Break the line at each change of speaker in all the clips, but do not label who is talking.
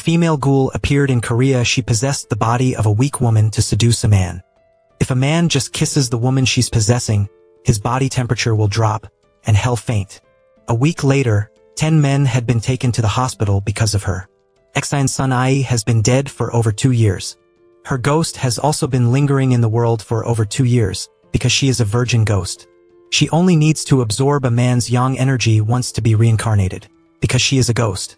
female ghoul appeared in Korea, she possessed the body of a weak woman to seduce a man. If a man just kisses the woman she's possessing, his body temperature will drop, and he'll faint. A week later, 10 men had been taken to the hospital because of her. Exine Sun Ai has been dead for over 2 years. Her ghost has also been lingering in the world for over 2 years, because she is a virgin ghost. She only needs to absorb a man's yang energy once to be reincarnated, because she is a ghost.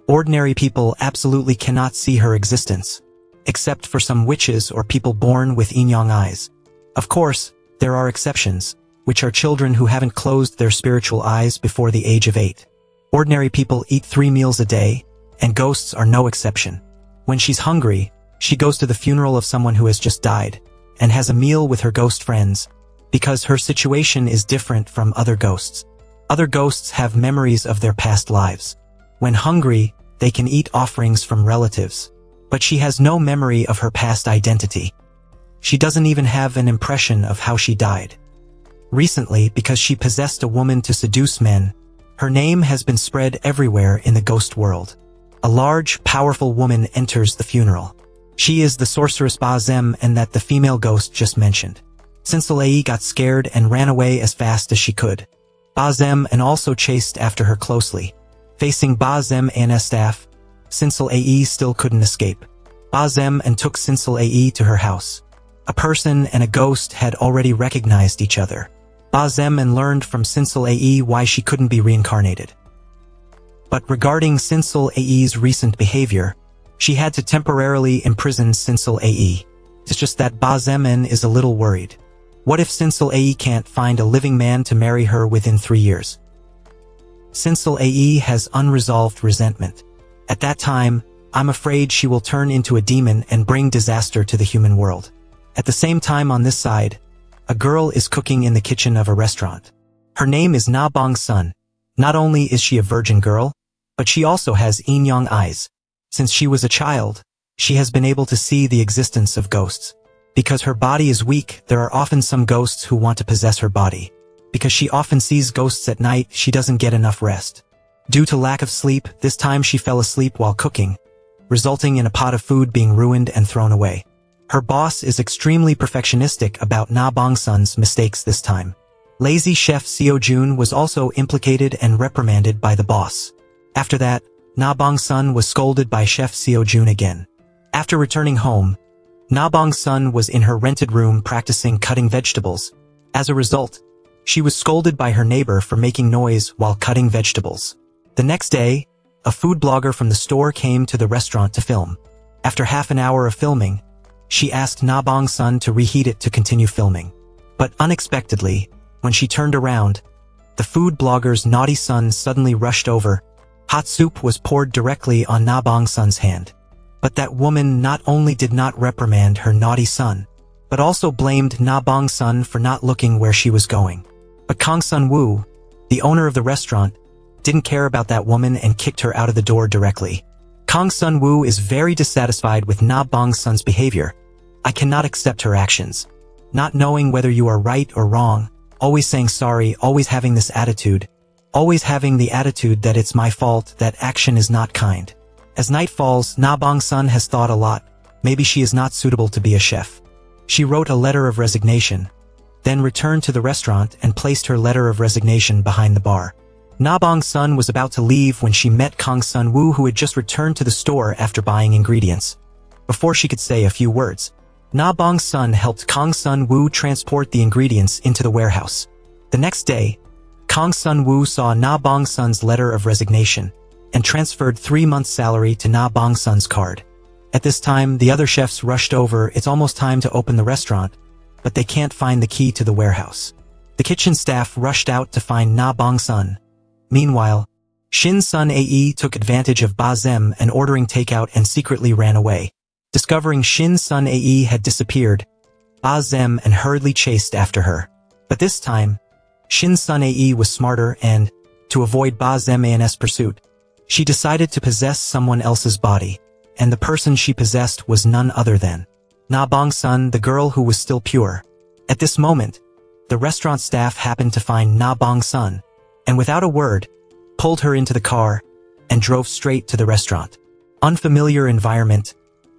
Ordinary people absolutely cannot see her existence, except for some witches or people born with yin-yang eyes. Of course, there are exceptions, which are children who haven't closed their spiritual eyes before the age of 8. Ordinary people eat 3 meals a day, and ghosts are no exception. When she's hungry, she goes to the funeral of someone who has just died, and has a meal with her ghost friends, because her situation is different from other ghosts. Other ghosts have memories of their past lives. When hungry, they can eat offerings from relatives, but she has no memory of her past identity. She doesn't even have an impression of how she died. Recently, because she possessed a woman to seduce men, her name has been spread everywhere in the ghost world. A large, powerful woman enters the funeral. She is the sorceress Ba Zem, and that the female ghost just mentioned. Sinsel Ai got scared and ran away as fast as she could. Ba Zem and also chased after her closely. Facing Ba Zem and staff, Sinsel Ai still couldn't escape. Ba Zem and took Sinsel Ai to her house. A person and a ghost had already recognized each other. Ba Zem and learned from Sinsel Ai why she couldn't be reincarnated. But regarding Sinsel Ai's recent behavior, she had to temporarily imprison Sinsel Ai. It's just that Ba Zemen is a little worried. What if Sinsel Ai can't find a living man to marry her within 3 years? Sinsel Ai has unresolved resentment. At that time, I'm afraid she will turn into a demon and bring disaster to the human world. At the same time, on this side, a girl is cooking in the kitchen of a restaurant. Her name is Na Bong Sun. Not only is she a virgin girl, but she also has yin-yang eyes. Since she was a child, she has been able to see the existence of ghosts. Because her body is weak, there are often some ghosts who want to possess her body. Because she often sees ghosts at night, she doesn't get enough rest. Due to lack of sleep, this time she fell asleep while cooking, resulting in a pot of food being ruined and thrown away. Her boss is extremely perfectionistic about Na Bong Sun's mistakes this time. Lazy chef Seo Jun was also implicated and reprimanded by the boss. After that, Na Bong Sun was scolded by Chef Seo Jun again. After returning home, Na Bong Sun was in her rented room practicing cutting vegetables. As a result, she was scolded by her neighbor for making noise while cutting vegetables. The next day, a food blogger from the store came to the restaurant to film. After half an hour of filming, she asked Na Bong Sun to reheat it to continue filming. But unexpectedly, when she turned around, the food blogger's naughty son suddenly rushed over. Hot soup was poured directly on Na Bong Sun's hand. But that woman not only did not reprimand her naughty son, but also blamed Na Bong Sun for not looking where she was going. But Kang Sun Woo, the owner of the restaurant, didn't care about that woman and kicked her out of the door directly. Kang Sun Woo is very dissatisfied with Na Bong Sun's behavior. I cannot accept her actions. Not knowing whether you are right or wrong, always saying sorry, always having this attitude, always having the attitude that it's my fault, that action is not kind. As night falls, Na Bong Sun has thought a lot. Maybe she is not suitable to be a chef. She wrote a letter of resignation, then returned to the restaurant and placed her letter of resignation behind the bar. Na Bong Sun was about to leave when she met Kang Sun Woo, who had just returned to the store after buying ingredients. Before she could say a few words, Na Bong Sun helped Kang Sun Woo transport the ingredients into the warehouse. The next day, Kang Sun Woo saw Na Bong Sun's letter of resignation and transferred 3 months' salary to Na Bong Sun's card. At this time, the other chefs rushed over. It's almost time to open the restaurant, but they can't find the key to the warehouse. The kitchen staff rushed out to find Na Bong Sun. Meanwhile, Shin Sun Ae took advantage of Ba Zem and ordering takeout and secretly ran away. Discovering Shin Sun Ae had disappeared, Ba Zem and hurriedly chased after her. But this time, Shin Sun Ae was smarter and, to avoid Ba Zem's pursuit, she decided to possess someone else's body, and the person she possessed was none other than Na Bong Sun, the girl who was still pure. At this moment, the restaurant staff happened to find Na Bong Sun, and without a word, pulled her into the car and drove straight to the restaurant. Unfamiliar environment,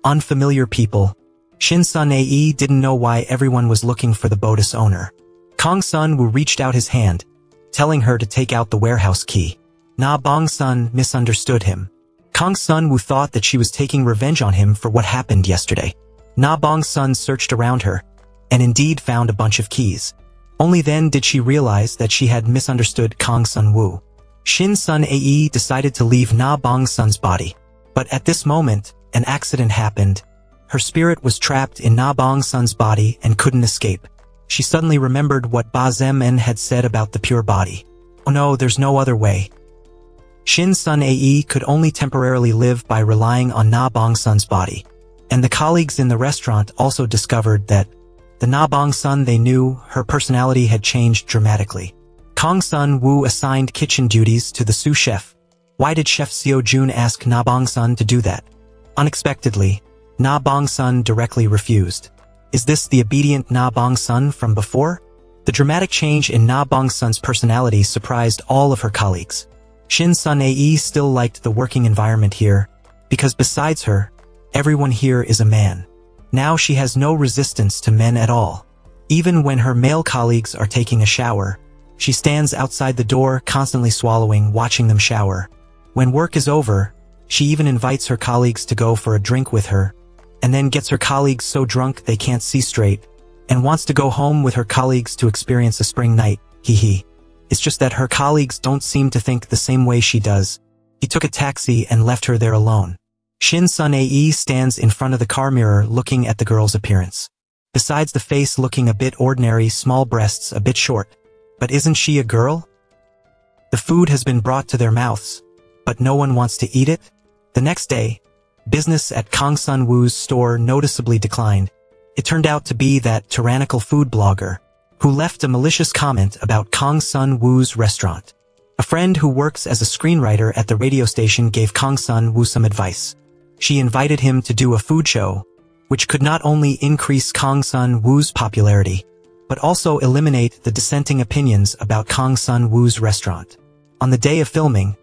unfamiliar people. Shin Sun Ae didn't know why everyone was looking for the bodis owner. Kong Sun Woo reached out his hand, telling her to take out the warehouse key. Na Bong Sun misunderstood him. Kong Sun Woo thought that she was taking revenge on him for what happened yesterday. Na Bong Sun searched around her, and indeed found a bunch of keys. Only then did she realize that she had misunderstood Kong Sun Woo. Shin Sun Ae decided to leave Na Bong Sun's body. But at this moment, an accident happened. Her spirit was trapped in Na Bong Sun's body and couldn't escape. She suddenly remembered what Ba Zem-en had said about the pure body. Oh no, there's no other way. Shin Sun Ae could only temporarily live by relying on Na Bong Sun's body. And the colleagues in the restaurant also discovered that the Na Bong Sun they knew, her personality had changed dramatically. Kong Sun Woo assigned kitchen duties to the sous chef. Why did Chef Seo Jun ask Na Bong Sun to do that? Unexpectedly, Na Bong Sun directly refused. Is this the obedient Na Bong Sun from before? The dramatic change in Na Bong Sun's personality surprised all of her colleagues. Shin Sun Ae still liked the working environment here, because besides her, everyone here is a man. Now she has no resistance to men at all. Even when her male colleagues are taking a shower, she stands outside the door constantly swallowing, watching them shower. When work is over, she even invites her colleagues to go for a drink with her, and then gets her colleagues so drunk they can't see straight, and wants to go home with her colleagues to experience a spring night, hee. It's just that her colleagues don't seem to think the same way she does. He took a taxi and left her there alone. Shin Sun Ae stands in front of the car mirror looking at the girl's appearance. Besides the face looking a bit ordinary, small breasts a bit short. But isn't she a girl? The food has been brought to their mouths, but no one wants to eat it? The next day, business at Kong Sun Woo's store noticeably declined. It turned out to be that tyrannical food blogger, who left a malicious comment about Kong Sun Woo's restaurant. A friend who works as a screenwriter at the radio station gave Kong Sun Woo some advice. She invited him to do a food show, which could not only increase Kong Sun Woo's popularity, but also eliminate the dissenting opinions about Kong Sun Woo's restaurant. On the day of filming,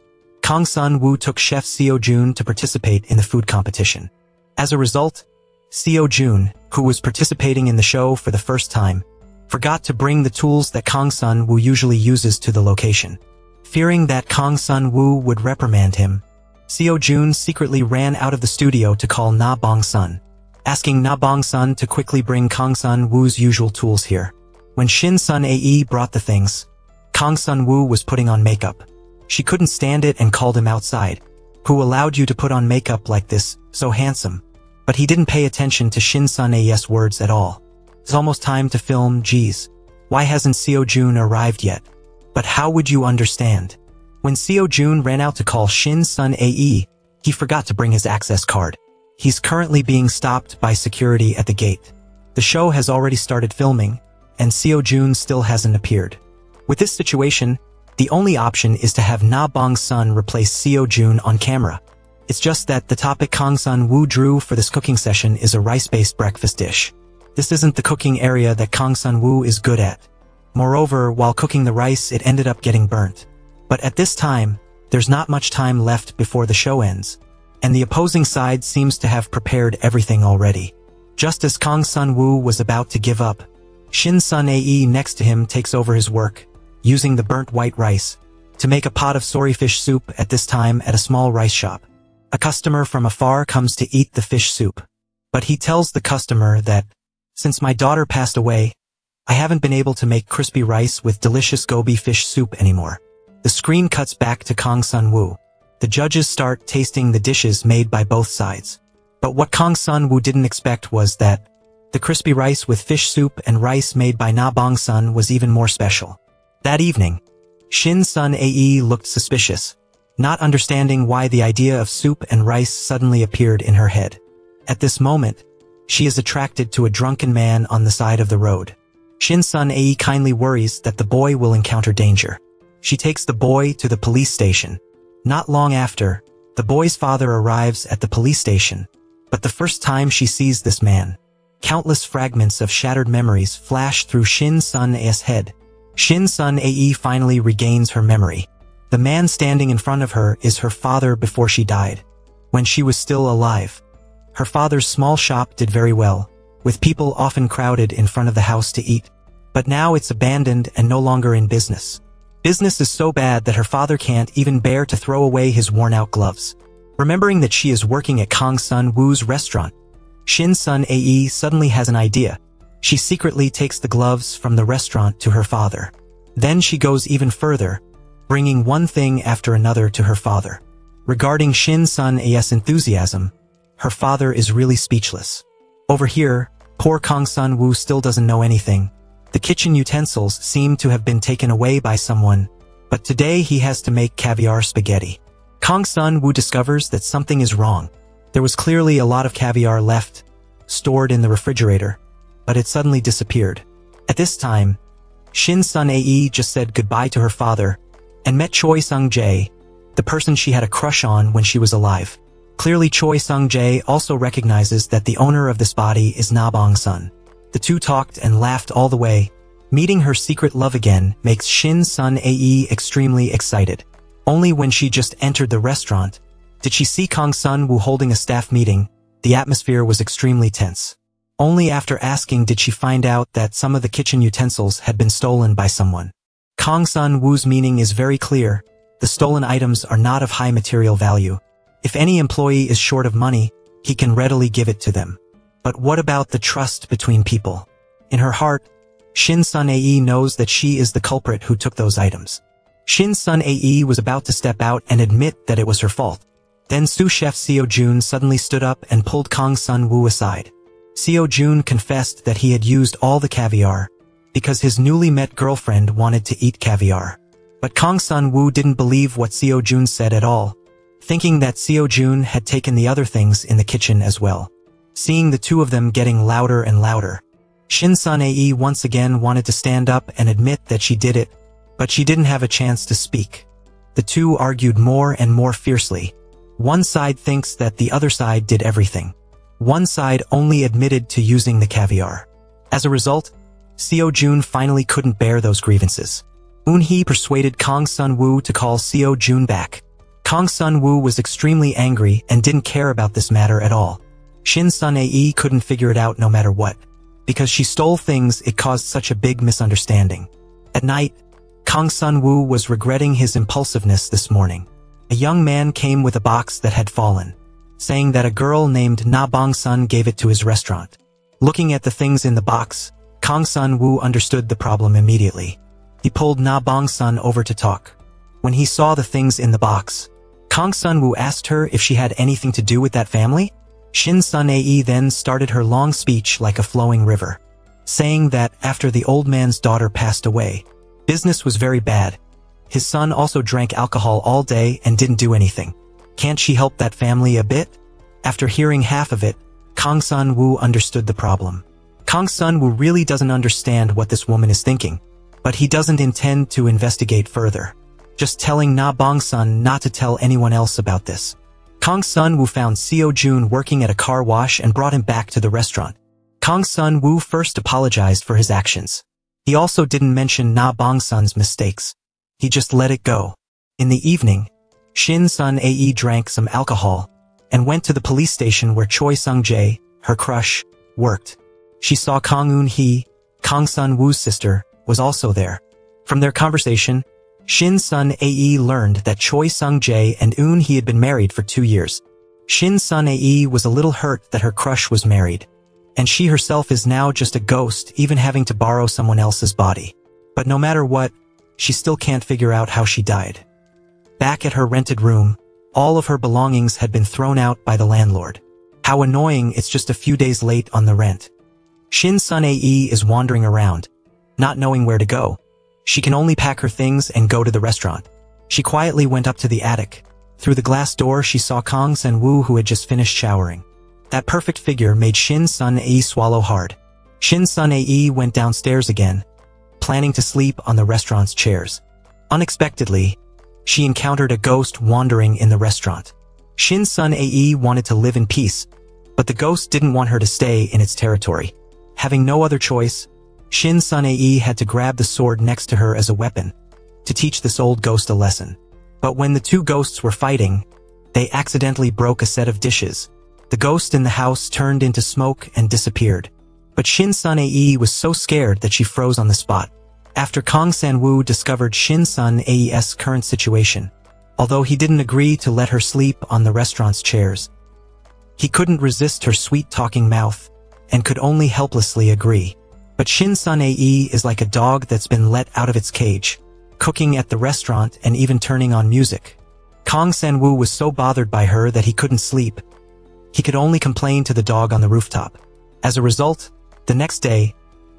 Kong Sun Woo took Chef Seo Jun to participate in the food competition. As a result, Seo Jun, who was participating in the show for the first time, forgot to bring the tools that Kong Sun Woo usually uses to the location. Fearing that Kong Sun Woo would reprimand him, Seo Jun secretly ran out of the studio to call Na Bong Sun, asking Na Bong Sun to quickly bring Kong Sun Woo's usual tools here. When Shin Sun Ae brought the things, Kong Sun Woo was putting on makeup. She couldn't stand it and called him outside. Who allowed you to put on makeup like this, so handsome? But he didn't pay attention to Shin Sun Ae's words at all. It's almost time to film, geez. Why hasn't Seo Jun arrived yet? But how would you understand? When Seo Jun ran out to call Shin Sun Ae, he forgot to bring his access card. He's currently being stopped by security at the gate. The show has already started filming, and Seo Jun still hasn't appeared. With this situation, the only option is to have Na Bong Sun replace Seo Jun on camera. It's just that the topic Kong Sun Woo drew for this cooking session is a rice-based breakfast dish. This isn't the cooking area that Kong Sun Woo is good at. Moreover, while cooking the rice, it ended up getting burnt. But at this time, there's not much time left before the show ends, and the opposing side seems to have prepared everything already. Just as Kong Sun Woo was about to give up, Shin Sun Ae next to him takes over his work, using the burnt white rice, to make a pot of soy fish soup at this time at a small rice shop. A customer from afar comes to eat the fish soup. But he tells the customer that, since my daughter passed away, I haven't been able to make crispy rice with delicious gobi fish soup anymore. The screen cuts back to Kong Sun Woo. The judges start tasting the dishes made by both sides. But what Kong Sun Woo didn't expect was that the crispy rice with fish soup and rice made by Na Bong Sun was even more special. That evening, Shin Sun Ae looked suspicious, not understanding why the idea of soup and rice suddenly appeared in her head. At this moment, she is attracted to a drunken man on the side of the road. Shin Sun Ae kindly worries that the boy will encounter danger. She takes the boy to the police station. Not long after, the boy's father arrives at the police station. But the first time she sees this man, countless fragments of shattered memories flash through Shin Sun Ae's head. Shin Sun Ae finally regains her memory. The man standing in front of her is her father before she died. when she was still alive. Her father's small shop did very well, with people often crowded in front of the house to eat. But now it's abandoned and no longer in business. Business is so bad that her father can't even bear to throw away his worn-out gloves. Remembering that she is working at Kang Sun-woo's restaurant, Shin Sun-ae suddenly has an idea. She secretly takes the gloves from the restaurant to her father. Then she goes even further, bringing one thing after another to her father. Regarding Shin Sun-ae's enthusiasm, her father is really speechless. Over here, poor Kang Sun-woo still doesn't know anything. The kitchen utensils seem to have been taken away by someone, but today he has to make caviar spaghetti. Kang Sun-woo discovers that something is wrong. There was clearly a lot of caviar left, stored in the refrigerator, but it suddenly disappeared. At this time, Shin Sun-ae just said goodbye to her father and met Choi Sung-jae, the person she had a crush on when she was alive. Clearly Choi Sung-jae also recognizes that the owner of this body is Na Bong-sun. The two talked and laughed all the way. Meeting her secret love again makes Shin Sun-ae extremely excited. Only when she just entered the restaurant did she see Kang Sun-woo holding a staff meeting. The atmosphere was extremely tense. Only after asking did she find out that some of the kitchen utensils had been stolen by someone. Kang Sun-woo's meaning is very clear. The stolen items are not of high material value. If any employee is short of money, he can readily give it to them. But what about the trust between people? In her heart, Shin Sun-ae knows that she is the culprit who took those items. Shin Sun-ae was about to step out and admit that it was her fault. Then sous chef Seo-jun suddenly stood up and pulled Kang Sun-woo aside. Seo-jun confessed that he had used all the caviar because his newly met girlfriend wanted to eat caviar. But Kang Sun-woo didn't believe what Seo-jun said at all, thinking that Seo-jun had taken the other things in the kitchen as well. Seeing the two of them getting louder and louder, Shin Sun-ae once again wanted to stand up and admit that she did it, but she didn't have a chance to speak. The two argued more and more fiercely. One side thinks that the other side did everything. One side only admitted to using the caviar. As a result, Seo-jun finally couldn't bear those grievances. Eun-hee persuaded Kang Sun-woo to call Seo-jun back. Kang Sun-woo was extremely angry and didn't care about this matter at all. Shin Sun-ae couldn't figure it out no matter what. Because she stole things, it caused such a big misunderstanding. At night, Kang Sun-woo was regretting his impulsiveness this morning. A young man came with a box that had fallen, saying that a girl named Na Bong-sun gave it to his restaurant. Looking at the things in the box, Kang Sun-woo understood the problem immediately. He pulled Na Bong-sun over to talk. When he saw the things in the box, Kang Sun-woo asked her if she had anything to do with that family. Shin Sun-ae then started her long speech like a flowing river, saying that after the old man's daughter passed away, business was very bad. His son also drank alcohol all day and didn't do anything. Can't she help that family a bit? After hearing half of it, Kang Sun-woo understood the problem. Kang Sun-woo really doesn't understand what this woman is thinking, but he doesn't intend to investigate further, just telling Na Bong-sun not to tell anyone else about this. Kang Sun-woo found Seo-jun working at a car wash and brought him back to the restaurant. Kang Sun-woo first apologized for his actions. He also didn't mention Na Bong-sun's mistakes. He just let it go. In the evening, Shin Sun-ae drank some alcohol and went to the police station where Choi Sung-jae, her crush, worked. She saw Kang Eun-hee, Kang Sun-woo's sister, was also there. From their conversation, Shin Sun-ae learned that Choi Sung-jae and Eun-hee had been married for 2 years. Shin Sun-ae was a little hurt that her crush was married, and she herself is now just a ghost, even having to borrow someone else's body. But no matter what, she still can't figure out how she died. Back at her rented room, all of her belongings had been thrown out by the landlord. How annoying, it's just a few days late on the rent. Shin Sun-ae is wandering around, not knowing where to go. She can only pack her things and go to the restaurant. She quietly went up to the attic. Through the glass door she saw Kang Sun-woo, who had just finished showering. That perfect figure made Shin Sun-ae swallow hard. Shin Sun-ae went downstairs again, planning to sleep on the restaurant's chairs. Unexpectedly, she encountered a ghost wandering in the restaurant. Shin Sun-ae wanted to live in peace, but the ghost didn't want her to stay in its territory. Having no other choice, Shin Sun-ae had to grab the sword next to her as a weapon, to teach this old ghost a lesson. But when the two ghosts were fighting, They accidentally broke a set of dishes. The ghost in the house turned into smoke and disappeared. But Shin Sun Ae was so scared that she froze on the spot. After Kang San-woo discovered Shin Sun Ae's current situation, although he didn't agree to let her sleep on the restaurant's chairs, he couldn't resist her sweet-talking mouth and could only helplessly agree. But Shin Sun Ae is like a dog that's been let out of its cage, cooking at the restaurant and even turning on music. Kang San-woo was so bothered by her that he couldn't sleep. He could only complain to the dog on the rooftop. As a result, the next day,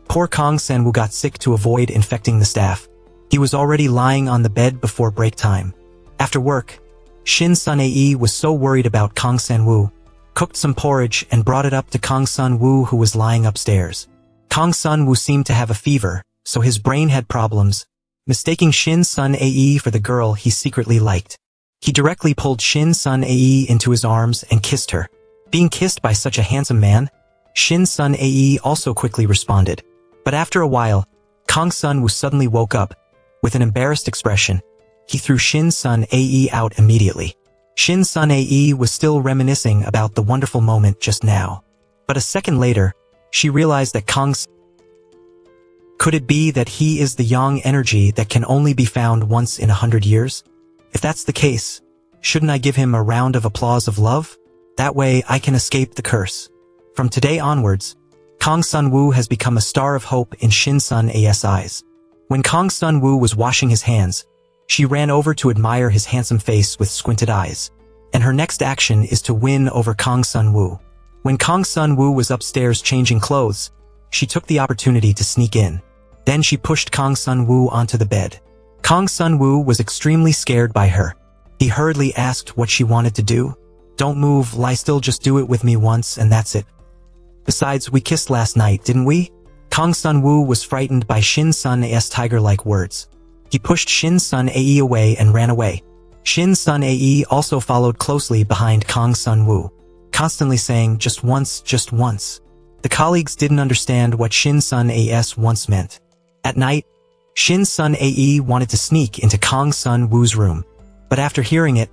poor Kang San-woo got sick to avoid infecting the staff. He was already lying on the bed before break time. After work, Shin Sun Ae was so worried about Kang San-woo, cooked some porridge and brought it up to Kang Sun-woo, who was lying upstairs. Kang Sun-woo seemed to have a fever, so his brain had problems, mistaking Shin Sun Ae for the girl he secretly liked. He directly pulled Shin Sun Ae into his arms and kissed her. Being kissed by such a handsome man, Shin Sun Ae also quickly responded. But after a while, Kang Sun-woo suddenly woke up. With an embarrassed expression, he threw Shin Sun Ae out immediately. Shin Sun Ae was still reminiscing about the wonderful moment just now. But a second later, she realized that could it be that he is the yang energy that can only be found once in 100 years? If that's the case, shouldn't I give him a round of applause of love? That way I can escape the curse. From today onwards, Kang Sun-woo has become a star of hope in Shin Sun Ae's eyes. When Kang Sun-woo was washing his hands, she ran over to admire his handsome face with squinted eyes. And her next action is to win over Kang Sun-woo. When Kang Sun-woo was upstairs changing clothes, she took the opportunity to sneak in. Then she pushed Kang Sun-woo onto the bed. Kang Sun-woo was extremely scared by her. He hurriedly asked what she wanted to do. "Don't move, lie still, just do it with me once and that's it. Besides, we kissed last night, didn't we?" Kang Sun-woo was frightened by Shin Sun Ae's tiger-like words. He pushed Shin Sun Ae away and ran away. Shin Sun Ae also followed closely behind Kang Sun-woo, constantly saying, "Just once, just once." The colleagues didn't understand what Shin Sun Ae's once meant. At night, Shin Sun Ae wanted to sneak into Kang Sun-woo's room. But after hearing it,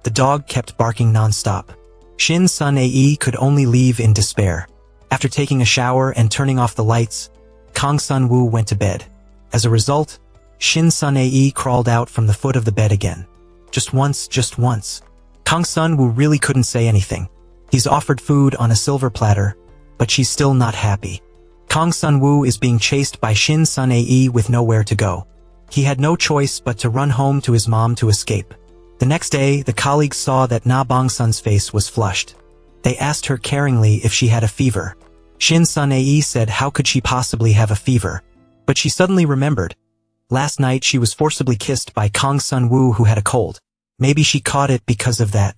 the dog kept barking non-stop. Shin Sun Ae could only leave in despair. After taking a shower and turning off the lights, Kang Sun-woo went to bed. As a result, Shin Sun Ae crawled out from the foot of the bed again. Just once, just once. Kang Sun-woo really couldn't say anything. He's offered food on a silver platter, but she's still not happy. Kang Sun-woo is being chased by Shin Sun Ae with nowhere to go. He had no choice but to run home to his mom to escape. The next day, the colleagues saw that Na Bong-sun's face was flushed. They asked her caringly if she had a fever. Shin Sun Ae said how could she possibly have a fever? But she suddenly remembered. Last night she was forcibly kissed by Kang Sun-woo, who had a cold. Maybe she caught it because of that.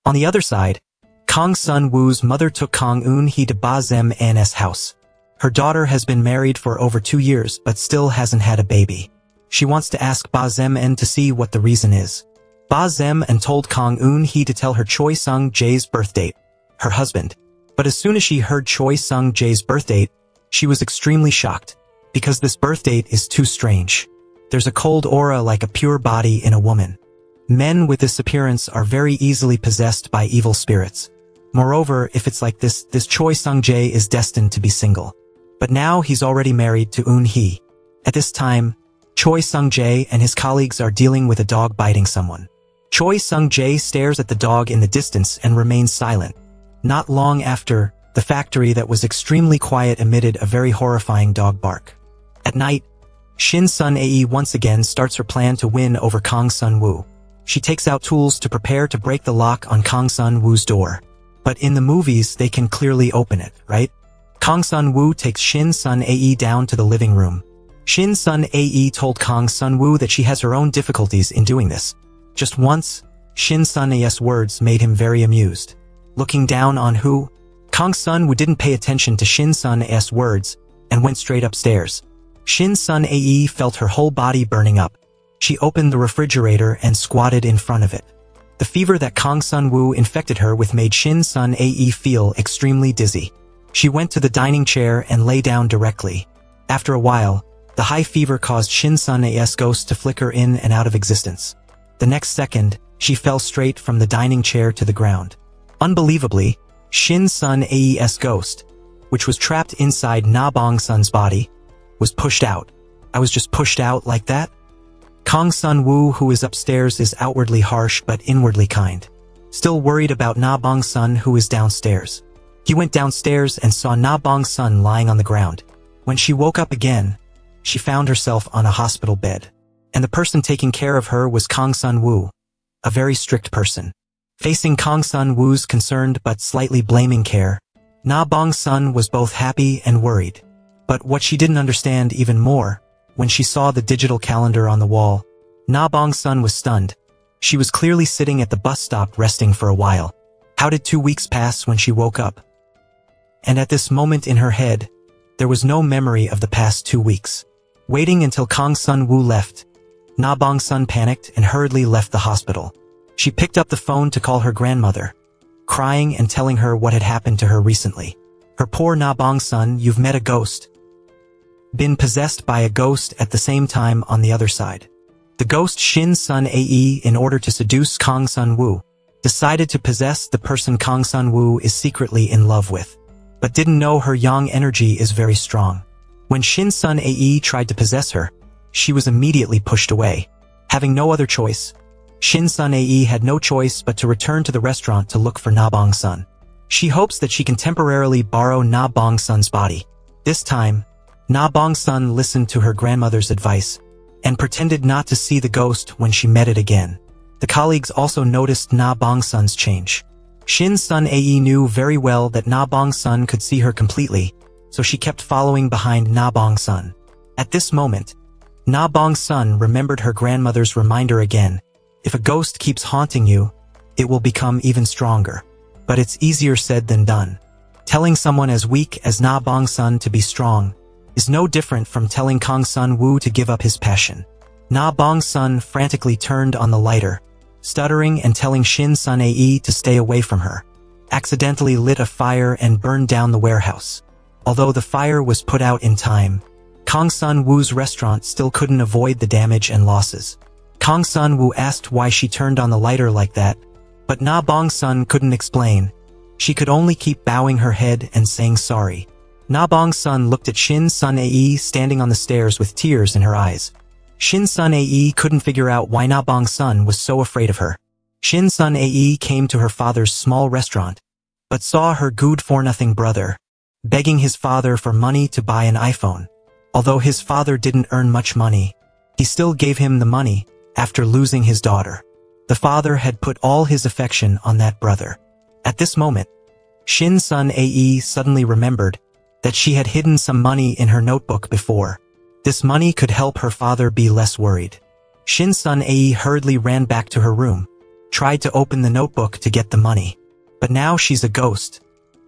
On the other side, Kang Sun-woo's mother took Kang Eun-hee to Ba Zem-an's house. Her daughter has been married for over 2 years but still hasn't had a baby. She wants to ask Ba Zem-an to see what the reason is. Ba Zem-an told Kang Eun-hee to tell her Choi Sung-jae's birth date, her husband. But as soon as she heard Choi Sung-jae's birth date, she was extremely shocked, because this birth date is too strange. There's a cold aura like a pure body in a woman. Men with this appearance are very easily possessed by evil spirits. Moreover, if it's like this Choi Sung-jae is destined to be single. But now he's already married to Eun-hee. At this time, Choi Sung-jae and his colleagues are dealing with a dog biting someone. Choi Sung-jae stares at the dog in the distance and remains silent. Not long after, the factory that was extremely quiet emitted a very horrifying dog bark. At night, Shin Sun Ae once again starts her plan to win over Kang Sun-woo. She takes out tools to prepare to break the lock on Kang Sun-woo's door. But in the movies, they can clearly open it, right? Kang Sun-woo takes Shin Sun Ae down to the living room. Shin Sun Ae told Kang Sun-woo that she has her own difficulties in doing this. Just once, Shin Sun Ae's words made him very amused. Looking down on who? Kang Sun-woo didn't pay attention to Shin Sun Ae's words and went straight upstairs. Shin Sun Ae felt her whole body burning up. She opened the refrigerator and squatted in front of it. The fever that Kang Sun-woo infected her with made Shin Sun Ae feel extremely dizzy. She went to the dining chair and lay down directly. After a while, the high fever caused Shin Sun Ae's ghost to flicker in and out of existence. The next second, she fell straight from the dining chair to the ground. Unbelievably, Shin Sun Ae's ghost, which was trapped inside Na Bong Sun's body, was pushed out. I was just pushed out like that? Kong Sun Woo, who is upstairs, is outwardly harsh but inwardly kind. Still worried about Na Bong Sun, who is downstairs. He went downstairs and saw Na Bong Sun lying on the ground. When she woke up again, she found herself on a hospital bed. And the person taking care of her was Kong Sun Woo, a very strict person. Facing Kong Sun Woo's concerned but slightly blaming care, Na Bong Sun was both happy and worried. But what she didn't understand even more, when she saw the digital calendar on the wall, Na Bong Sun was stunned. She was clearly sitting at the bus stop resting for a while. How did 2 weeks pass when she woke up? And at this moment in her head, there was no memory of the past 2 weeks. Waiting until Kong Sun Woo left, Na Bong Sun panicked and hurriedly left the hospital. She picked up the phone to call her grandmother, crying and telling her what had happened to her recently. Her poor Na Bong Sun, you've met a ghost. Been possessed by a ghost at the same time on the other side. The ghost Shin Sun Ae, in order to seduce Kong Sun Woo, decided to possess the person Kong Sun Woo is secretly in love with, but didn't know her yang energy is very strong. When Shin Sun Ae tried to possess her, she was immediately pushed away. Having no other choice, Shin Sun Ae had no choice but to return to the restaurant to look for Na Bong Sun. She hopes that she can temporarily borrow Na Bong Sun's body. This time, Na Bong Sun listened to her grandmother's advice and pretended not to see the ghost when she met it again. The colleagues also noticed Na Bong Sun's change. Shin Sun Ae knew very well that Na Bong Sun could see her completely, so she kept following behind Na Bong Sun. At this moment, Na Bong Sun remembered her grandmother's reminder again. If a ghost keeps haunting you, it will become even stronger. But it's easier said than done. Telling someone as weak as Na Bong Sun to be strong is no different from telling Kong Sun Woo to give up his passion. Na Bong Sun frantically turned on the lighter, stuttering and telling Shin Sun Ae to stay away from her. Accidentally lit a fire and burned down the warehouse. Although the fire was put out in time, Kong Sun Woo's restaurant still couldn't avoid the damage and losses. Kong Sun Woo asked why she turned on the lighter like that, but Na Bong Sun couldn't explain. She could only keep bowing her head and saying sorry. Na Bong Sun looked at Shin Sun Ae standing on the stairs with tears in her eyes. Shin Sun Ae couldn't figure out why Na Bong Sun was so afraid of her. Shin Sun Ae came to her father's small restaurant, but saw her good-for-nothing brother begging his father for money to buy an iPhone. Although his father didn't earn much money, he still gave him the money after losing his daughter. The father had put all his affection on that brother. At this moment, Shin Sun Ae suddenly remembered that she had hidden some money in her notebook before. This money could help her father be less worried. Shin Sun Ae hurriedly ran back to her room, tried to open the notebook to get the money. But now she's a ghost.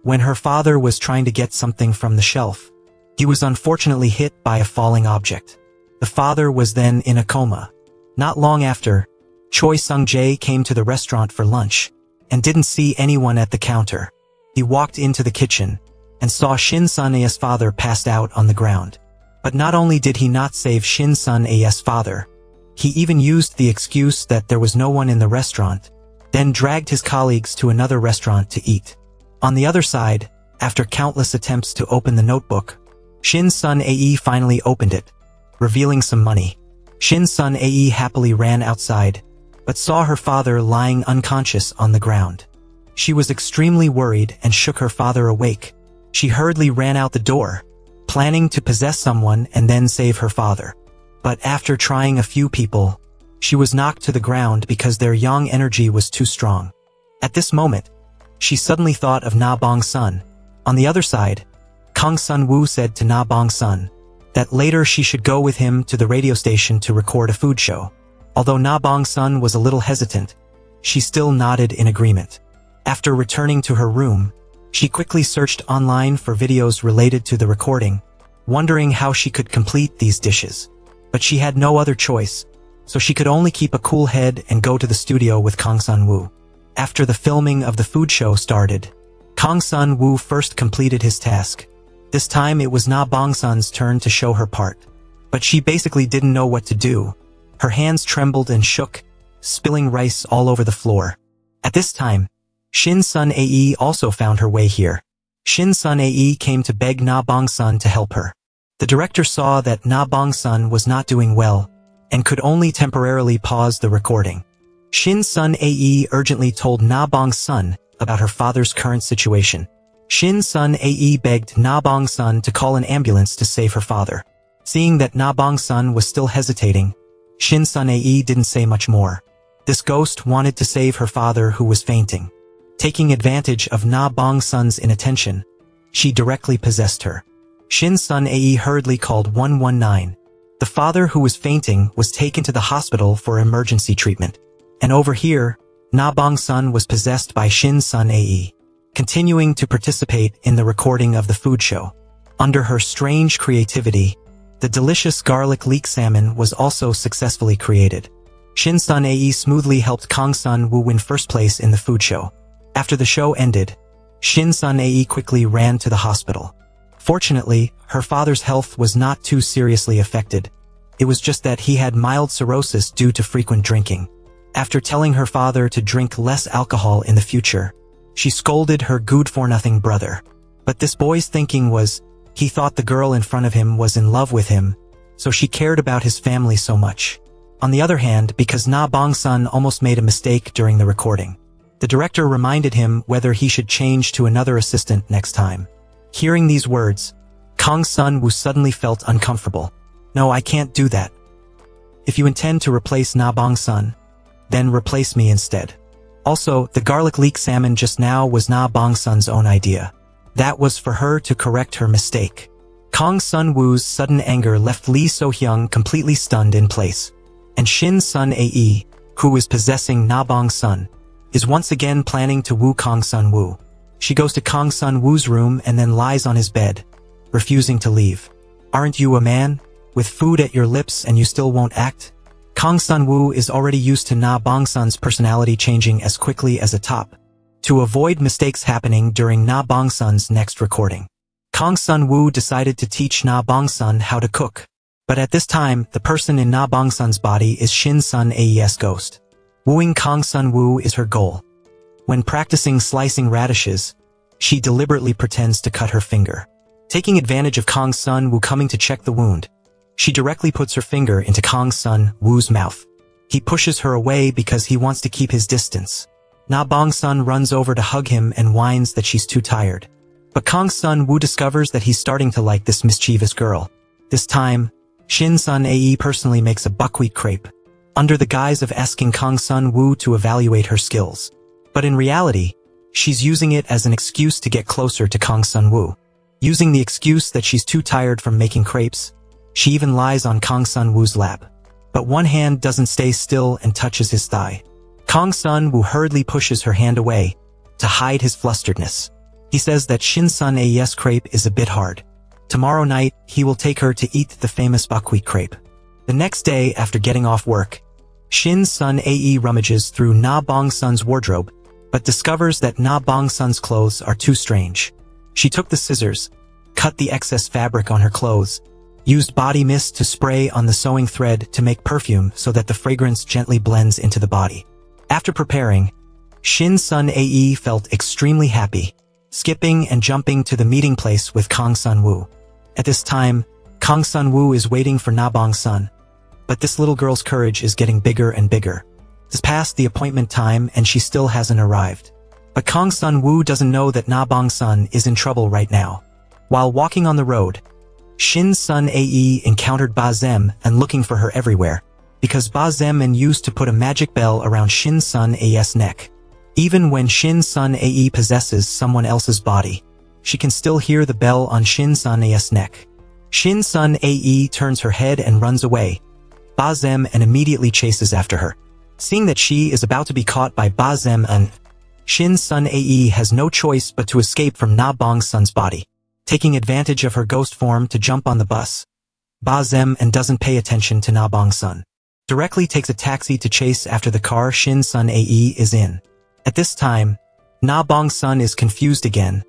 When her father was trying to get something from the shelf, he was unfortunately hit by a falling object. The father was then in a coma. Not long after, Choi Sung-jae came to the restaurant for lunch and didn't see anyone at the counter. He walked into the kitchen and saw Shin Sun Ae's father passed out on the ground. But not only did he not save Shin Sun Ae's father, he even used the excuse that there was no one in the restaurant, then dragged his colleagues to another restaurant to eat. On the other side, after countless attempts to open the notebook, Shin Sun Ae finally opened it, revealing some money. Shin Sun Ae happily ran outside, but saw her father lying unconscious on the ground. She was extremely worried and shook her father awake. She hurriedly ran out the door, planning to possess someone and then save her father. But after trying a few people, she was knocked to the ground because their yang energy was too strong. At this moment, she suddenly thought of Na Bong Sun. On the other side, Kong Sun Woo said to Na Bong Sun that later she should go with him to the radio station to record a food show. Although Na Bong Sun was a little hesitant, she still nodded in agreement. After returning to her room, she quickly searched online for videos related to the recording, wondering how she could complete these dishes. But she had no other choice, so she could only keep a cool head and go to the studio with Kong Sun Woo. After the filming of the food show started, Kong Sun Woo first completed his task. This time it was Na Bong Sun's turn to show her part. But she basically didn't know what to do. Her hands trembled and shook, spilling rice all over the floor. At this time, Shin Sun Ae also found her way here. Shin Sun Ae came to beg Na Bong Sun to help her. The director saw that Na Bong Sun was not doing well, and could only temporarily pause the recording. Shin Sun Ae urgently told Na Bong Sun about her father's current situation. Shin Sun Ae begged Na Bong Sun to call an ambulance to save her father. Seeing that Na Bong Sun was still hesitating, Shin Sun Ae didn't say much more. This ghost wanted to save her father who was fainting. Taking advantage of Na Bong Sun's inattention, she directly possessed her. Shin Sun Ae hurriedly called 119. The father who was fainting was taken to the hospital for emergency treatment. And over here, Na Bong Sun was possessed by Shin Sun Ae, continuing to participate in the recording of the food show. Under her strange creativity, the delicious garlic leek salmon was also successfully created. Shin Sun Ae smoothly helped Kang Sun Woo win first place in the food show. After the show ended, Shin Sun Ae quickly ran to the hospital. Fortunately, her father's health was not too seriously affected. It was just that he had mild cirrhosis due to frequent drinking. After telling her father to drink less alcohol in the future, she scolded her good-for-nothing brother. But this boy's thinking was, he thought the girl in front of him was in love with him, so she cared about his family so much. On the other hand, because Na Bong Sun almost made a mistake during the recording, the director reminded him whether he should change to another assistant next time. Hearing these words, Kang Sun Woo suddenly felt uncomfortable. No, I can't do that. If you intend to replace Na Bong Sun, then replace me instead. Also, the garlic leek salmon just now was Na Bong Sun's own idea. That was for her to correct her mistake. Kang Sun Woo's sudden anger left Lee So-hyung completely stunned in place. And Shin Sun Ae, who is possessing Na Bong Sun, is once again planning to woo Kang Sun Woo. She goes to Kang Sun Woo's room and then lies on his bed, refusing to leave. Aren't you a man, with food at your lips and you still won't act? Kang Sun Woo is already used to Na Bong Sun's personality changing as quickly as a top. To avoid mistakes happening during Na Bong Sun's next recording, Kang Sun Woo decided to teach Na Bong Sun how to cook. But at this time, the person in Na Bong Sun's body is Shin Sun Ae's ghost. Wooing Kang Sun Woo is her goal. When practicing slicing radishes, she deliberately pretends to cut her finger. Taking advantage of Kang Sun Woo coming to check the wound, she directly puts her finger into Kang Sun Woo's mouth. He pushes her away because he wants to keep his distance. Na Bong Sun runs over to hug him and whines that she's too tired. But Kang Sun Woo discovers that he's starting to like this mischievous girl. This time, Shin Sun Ae personally makes a buckwheat crepe, under the guise of asking Kang Sun Woo to evaluate her skills. But in reality, she's using it as an excuse to get closer to Kang Sun Woo. Using the excuse that she's too tired from making crepes, she even lies on Kang Sun Woo's lap. But one hand doesn't stay still and touches his thigh. Kang Sun Woo hurriedly pushes her hand away to hide his flusteredness. He says that Shin Sun Ae's crepe is a bit hard. Tomorrow night, he will take her to eat the famous buckwheat crepe. The next day after getting off work, Shin Sun Ae rummages through Na Bong Sun's wardrobe, but discovers that Na Bong Sun's clothes are too strange. She took the scissors, cut the excess fabric on her clothes, used body mist to spray on the sewing thread to make perfume so that the fragrance gently blends into the body. After preparing, Shin Sun Ae felt extremely happy, skipping and jumping to the meeting place with Kang Sun Woo. At this time, Kang Sun Woo is waiting for Na Bong Sun, but this little girl's courage is getting bigger and bigger. It's past the appointment time and she still hasn't arrived. But Kang Sun Woo doesn't know that Na Bong Sun is in trouble right now. While walking on the road, Shin Sun Ae encountered Ba Zem and looking for her everywhere, because Ba Zemin used to put a magic bell around Shin Sun Ae's neck. Even when Shin Sun Ae possesses someone else's body, she can still hear the bell on Shin Sun Ae's neck. Shin Sun Ae turns her head and runs away. Ba Zem and immediately chases after her. Seeing that she is about to be caught by Ba Zem and Shin Sun Ae has no choice but to escape from Na Bong Sun's body. Taking advantage of her ghost form to jump on the bus, Ba Zem and doesn't pay attention to Na Bong Sun. Directly takes a taxi to chase after the car Shin Sun Ae is in. At this time, Na Bong Sun is confused again,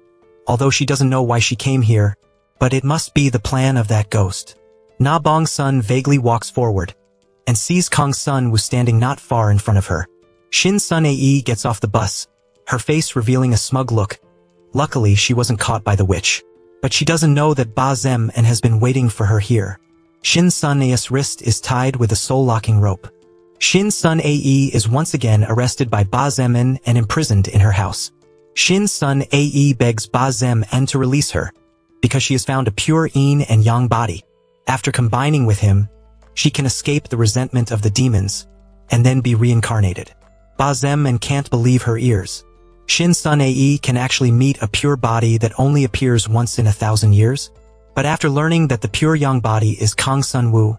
although she doesn't know why she came here, but it must be the plan of that ghost. Na Bong Sun vaguely walks forward, and sees Kang Sun Woo standing not far in front of her. Shin Sun Ae gets off the bus, her face revealing a smug look. Luckily, she wasn't caught by the witch. But she doesn't know that Ba Zem and has been waiting for her here. Shin Sun Ae's wrist is tied with a soul-locking rope. Shin Sun Ae is once again arrested by Ba Zem and imprisoned in her house. Shin Sun Ae begs Ba Zem to release her, because she has found a pure yin and yang body. After combining with him, she can escape the resentment of the demons, and then be reincarnated. Ba Zem can't believe her ears. Shin Sun Ae can actually meet a pure body that only appears once in 1,000 years. But after learning that the pure yang body is Kang Sun Woo,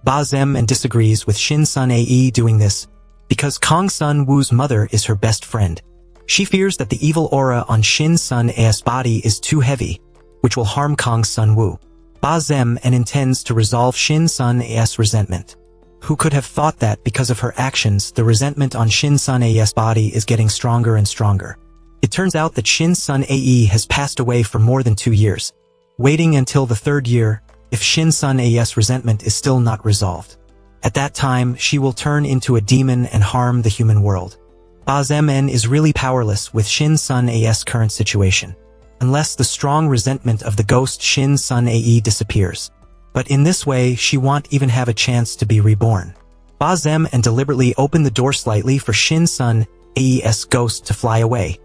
Ba Zem disagrees with Shin Sun Ae doing this, because Kang Sun Woo's mother is her best friend. She fears that the evil aura on Shin Sun Ae's body is too heavy, which will harm Kang Sun Woo. Ba Zem intends to resolve Shin Sun Ae's resentment. Who could have thought that because of her actions, the resentment on Shin Sun Ae's body is getting stronger and stronger. It turns out that Shin Sun Ae has passed away for more than 2 years. Waiting until the 3rd year, if Shin Sun Ae's resentment is still not resolved. At that time, she will turn into a demon and harm the human world. Ba Zem is really powerless with Shin Sun Ae's current situation, unless the strong resentment of the ghost Shin Sun Ae disappears. But in this way, she won't even have a chance to be reborn. Ba Zem deliberately opened the door slightly for Shin Sun Ae's ghost to fly away,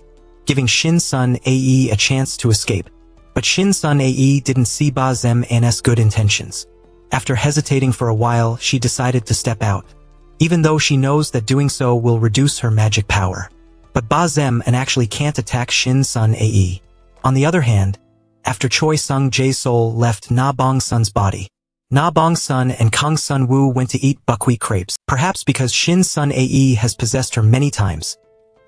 giving Shin Sun Ae a chance to escape. But Shin Sun Ae didn't see Ba Zem's good intentions. After hesitating for a while, she decided to step out, even though she knows that doing so will reduce her magic power. But Ba Zem actually can't attack Shin Sun Ae. On the other hand, after Choi Sung Jae's soul left Na Bong Sun's body, Na Bong Sun and Kang Sun Woo went to eat buckwheat crepes, perhaps because Shin Sun Ae has possessed her many times.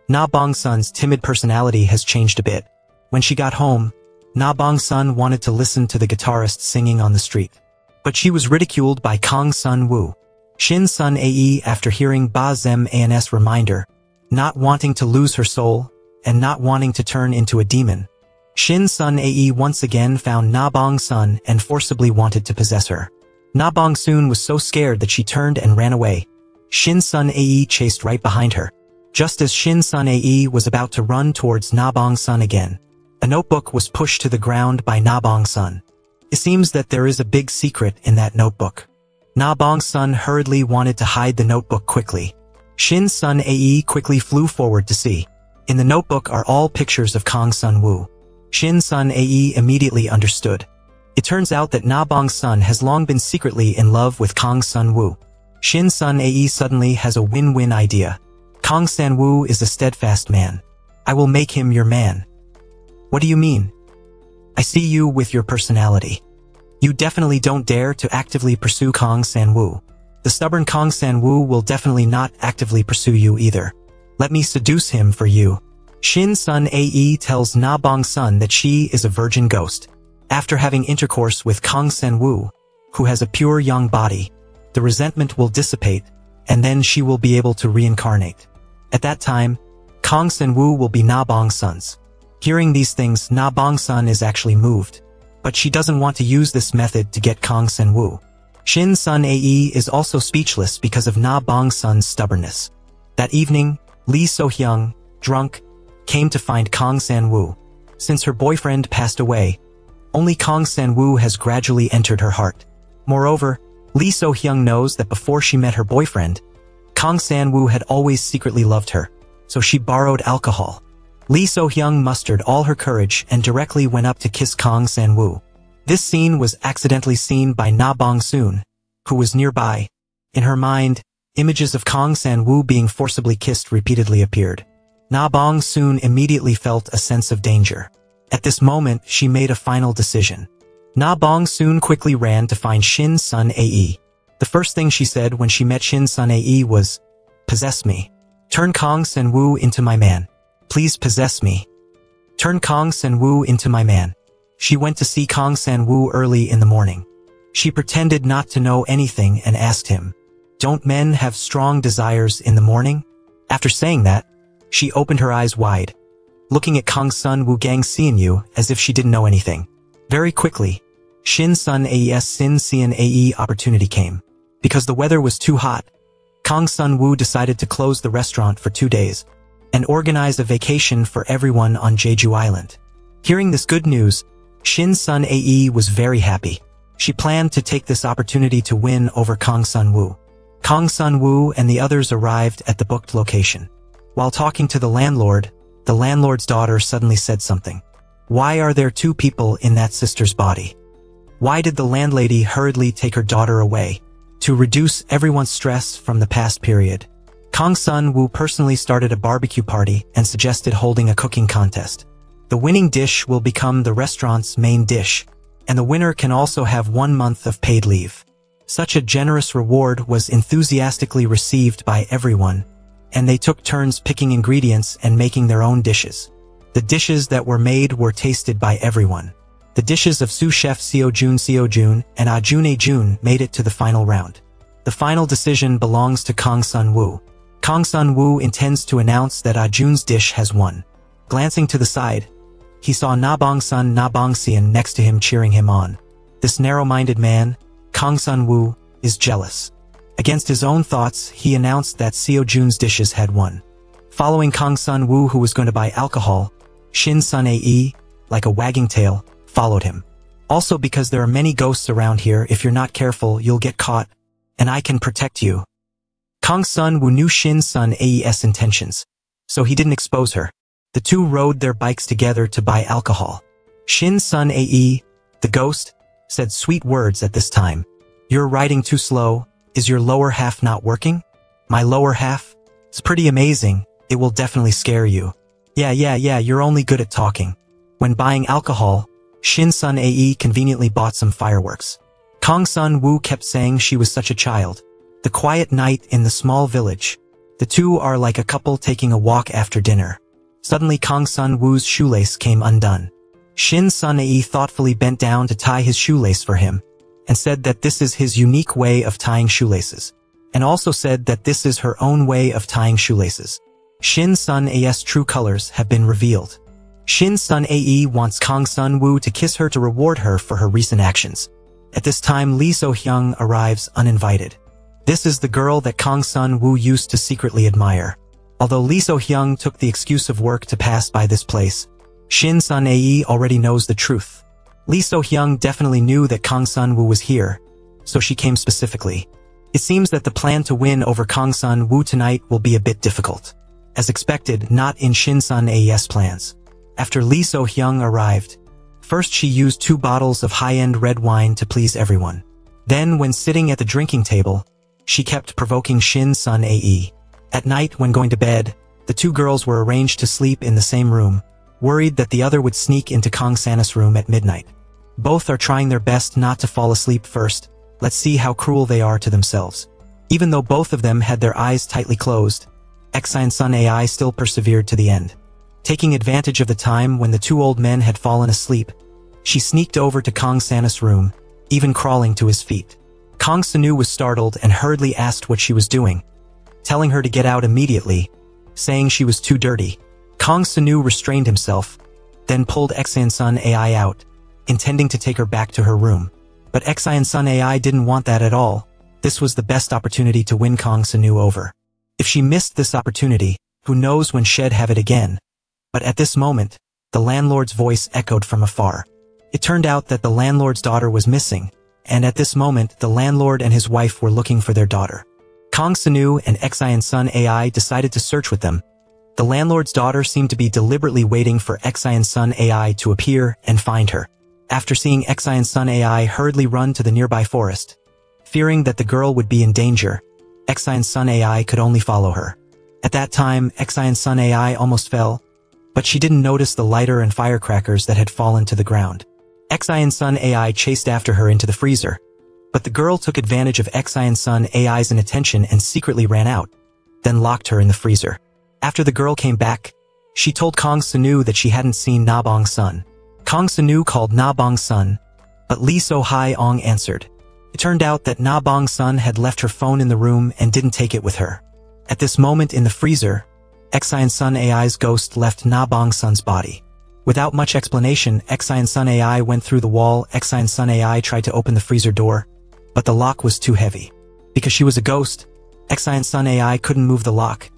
Na Bong Sun's timid personality has changed a bit. When she got home, Na Bong Sun wanted to listen to the guitarist singing on the street. But she was ridiculed by Kang Sun Woo. Shin Sun Ae, after hearing Ba Zem's reminder, not wanting to lose her soul, and not wanting to turn into a demon, Shin Sun Ae once again found Na Bong Sun and forcibly wanted to possess her. Na Bong Sun was so scared that she turned and ran away. Shin Sun Ae chased right behind her. Just as Shin Sun Ae was about to run towards Na Bong Sun again, a notebook was pushed to the ground by Na Bong Sun. It seems that there is a big secret in that notebook. Na Bong Sun hurriedly wanted to hide the notebook quickly. Shin Sun Ae quickly flew forward to see. In the notebook are all pictures of Kang Sun Woo. Shin Sun Ae immediately understood. It turns out that Na Bong Sun has long been secretly in love with Kang Sun Woo. Shin Sun Ae suddenly has a win-win idea. Kang Sun Woo is a steadfast man. I will make him your man. What do you mean? I see you with your personality. You definitely don't dare to actively pursue Kang Sun Woo. The stubborn Kang Sun Woo will definitely not actively pursue you either. Let me seduce him for you. Shin Sun Ae tells Na Bong Sun that she is a virgin ghost. After having intercourse with Kang Sun Woo, who has a pure young body, the resentment will dissipate, and then she will be able to reincarnate. At that time, Kang Sun Woo will be Na Bong Sun's. Hearing these things, Na Bong Sun is actually moved, but she doesn't want to use this method to get Kang Sun Woo. Shin Sun Ae is also speechless because of Na Bong Sun's stubbornness. That evening, Lee So-hyung, drunk, came to find Kang Sun Woo. Since her boyfriend passed away, only Kang Sun Woo has gradually entered her heart. Moreover, Lee So-hyung knows that before she met her boyfriend, Kang Sun Woo had always secretly loved her, so she borrowed alcohol. Lee So-hyung mustered all her courage and directly went up to kiss Kang Sun Woo. This scene was accidentally seen by Na Bong Sun, who was nearby. In her mind, images of Kang Sun Woo being forcibly kissed repeatedly appeared. Na Bong Sun immediately felt a sense of danger. At this moment, she made a final decision. Na Bong Sun quickly ran to find Shin Sun Ae. The first thing she said when she met Shin Sun Ae was, "Possess me. Turn Kang Sun Woo into my man. Please possess me. Turn Kang Sun Woo into my man." She went to see Kang Sun Woo early in the morning. She pretended not to know anything and asked him, "Don't men have strong desires in the morning?" After saying that, she opened her eyes wide, looking at Kang Sun Woo gang seeing you as if she didn't know anything. Very quickly, Shin Sun Ae's Sin Sian Ae opportunity came. Because the weather was too hot, Kang Sun-woo decided to close the restaurant for 2 days and organize a vacation for everyone on Jeju Island. Hearing this good news, Shin Sun-ae was very happy. She planned to take this opportunity to win over Kang Sun-woo. Kang Sun-woo and the others arrived at the booked location. While talking to the landlord's daughter suddenly said something. Why are there 2 people in that sister's body? Why did the landlady hurriedly take her daughter away? To reduce everyone's stress from the past period, Kang Sun-woo personally started a barbecue party and suggested holding a cooking contest. The winning dish will become the restaurant's main dish, and the winner can also have 1 month of paid leave. Such a generous reward was enthusiastically received by everyone, and they took turns picking ingredients and making their own dishes. The dishes that were made were tasted by everyone. The dishes of sous chef Seo-jun and Ajun made it to the final round. The final decision belongs to Kang Sun-woo. Kang Sun-woo intends to announce that Ajun's dish has won. Glancing to the side, he saw Na-bong-sun Na-bong-seon next to him cheering him on. This narrow-minded man, Kang Sun-woo, is jealous. Against his own thoughts, he announced that Seo-jun's dishes had won. Following Kang Sun-woo, who was going to buy alcohol, Shin Sun-ae, like a wagging tail, followed him. Also, because there are many ghosts around here, if you're not careful, you'll get caught, and I can protect you. Kang Sun-woo knew Shin Sun-ae's intentions, so he didn't expose her. The 2 rode their bikes together to buy alcohol. Shin Sun-ae, the ghost, said sweet words at this time. You're riding too slow. Is your lower half not working? My lower half? It's pretty amazing. It will definitely scare you. Yeah, you're only good at talking. When buying alcohol, Shin Sun-ae conveniently bought some fireworks. Kang Sun-woo kept saying she was such a child. The quiet night in the small village. The 2 are like a couple taking a walk after dinner. Suddenly Kang Sun-woo's shoelace came undone. Shin Sun-ae thoughtfully bent down to tie his shoelace for him, and said that this is his unique way of tying shoelaces, and also said that this is her own way of tying shoelaces. Shin Sun-ae's true colors have been revealed. Shin Sun-ae wants Kang Sun-woo to kiss her to reward her for her recent actions. At this time, Lee So-hyung arrives uninvited. This is the girl that Kang Sun-woo used to secretly admire. Although Lee So-hyung took the excuse of work to pass by this place, Shin Sun-ae already knows the truth. Lee So-hyung definitely knew that Kang Sun-woo was here, so she came specifically. It seems that the plan to win over Kang Sun-woo tonight will be a bit difficult. As expected, not in Shin Sun-ae's plans. After Lee So-hyung arrived, first she used 2 bottles of high-end red wine to please everyone. Then, when sitting at the drinking table, she kept provoking Shin Sun-ae. At night, when going to bed, the 2 girls were arranged to sleep in the same room, worried that the other would sneak into Kang Sana's room at midnight. Both are trying their best not to fall asleep first. Let's see how cruel they are to themselves. Even though both of them had their eyes tightly closed, Exine Sun-ae still persevered to the end. Taking advantage of the time when the 2 old men had fallen asleep, she sneaked over to Kang Sana's room, even crawling to his feet. Kang Sanu was startled and hurriedly asked what she was doing, telling her to get out immediately, saying she was too dirty. Kang Sanu restrained himself, then pulled Exine Sun-ae out, intending to take her back to her room. But Exine Sun-ae didn't want that at all. This was the best opportunity to win Kang Sanu over. If she missed this opportunity, who knows when she'd have it again. But at this moment, the landlord's voice echoed from afar. It turned out that the landlord's daughter was missing, and at this moment the landlord and his wife were looking for their daughter. Kang Sanu and Exine Sun-ae decided to search with them. The landlord's daughter seemed to be deliberately waiting for Exine Sun-ae to appear and find her. After seeing Exine Sun-ae hurriedly run to the nearby forest, fearing that the girl would be in danger, Exine Sun-ae could only follow her. At that time, Exine Sun-ae almost fell, but she didn't notice the lighter and firecrackers that had fallen to the ground. Exine Sun-ae chased after her into the freezer, but the girl took advantage of Exine Sun-ae's inattention and secretly ran out, then locked her in the freezer. After the girl came back, she told Kang Sanu that she hadn't seen Na-bong-sun. Kang Sanu called Na-bong-sun, but Lee So-hyung answered. It turned out that Na-bong-sun had left her phone in the room and didn't take it with her. At this moment in the freezer, Exine Sun-ae's ghost left Na-bong-sun's body. Without much explanation, Exine Sun-ae went through the wall. Exine Sun-ae tried to open the freezer door, but the lock was too heavy. Because she was a ghost, Exion's Sun AI couldn't move the lock.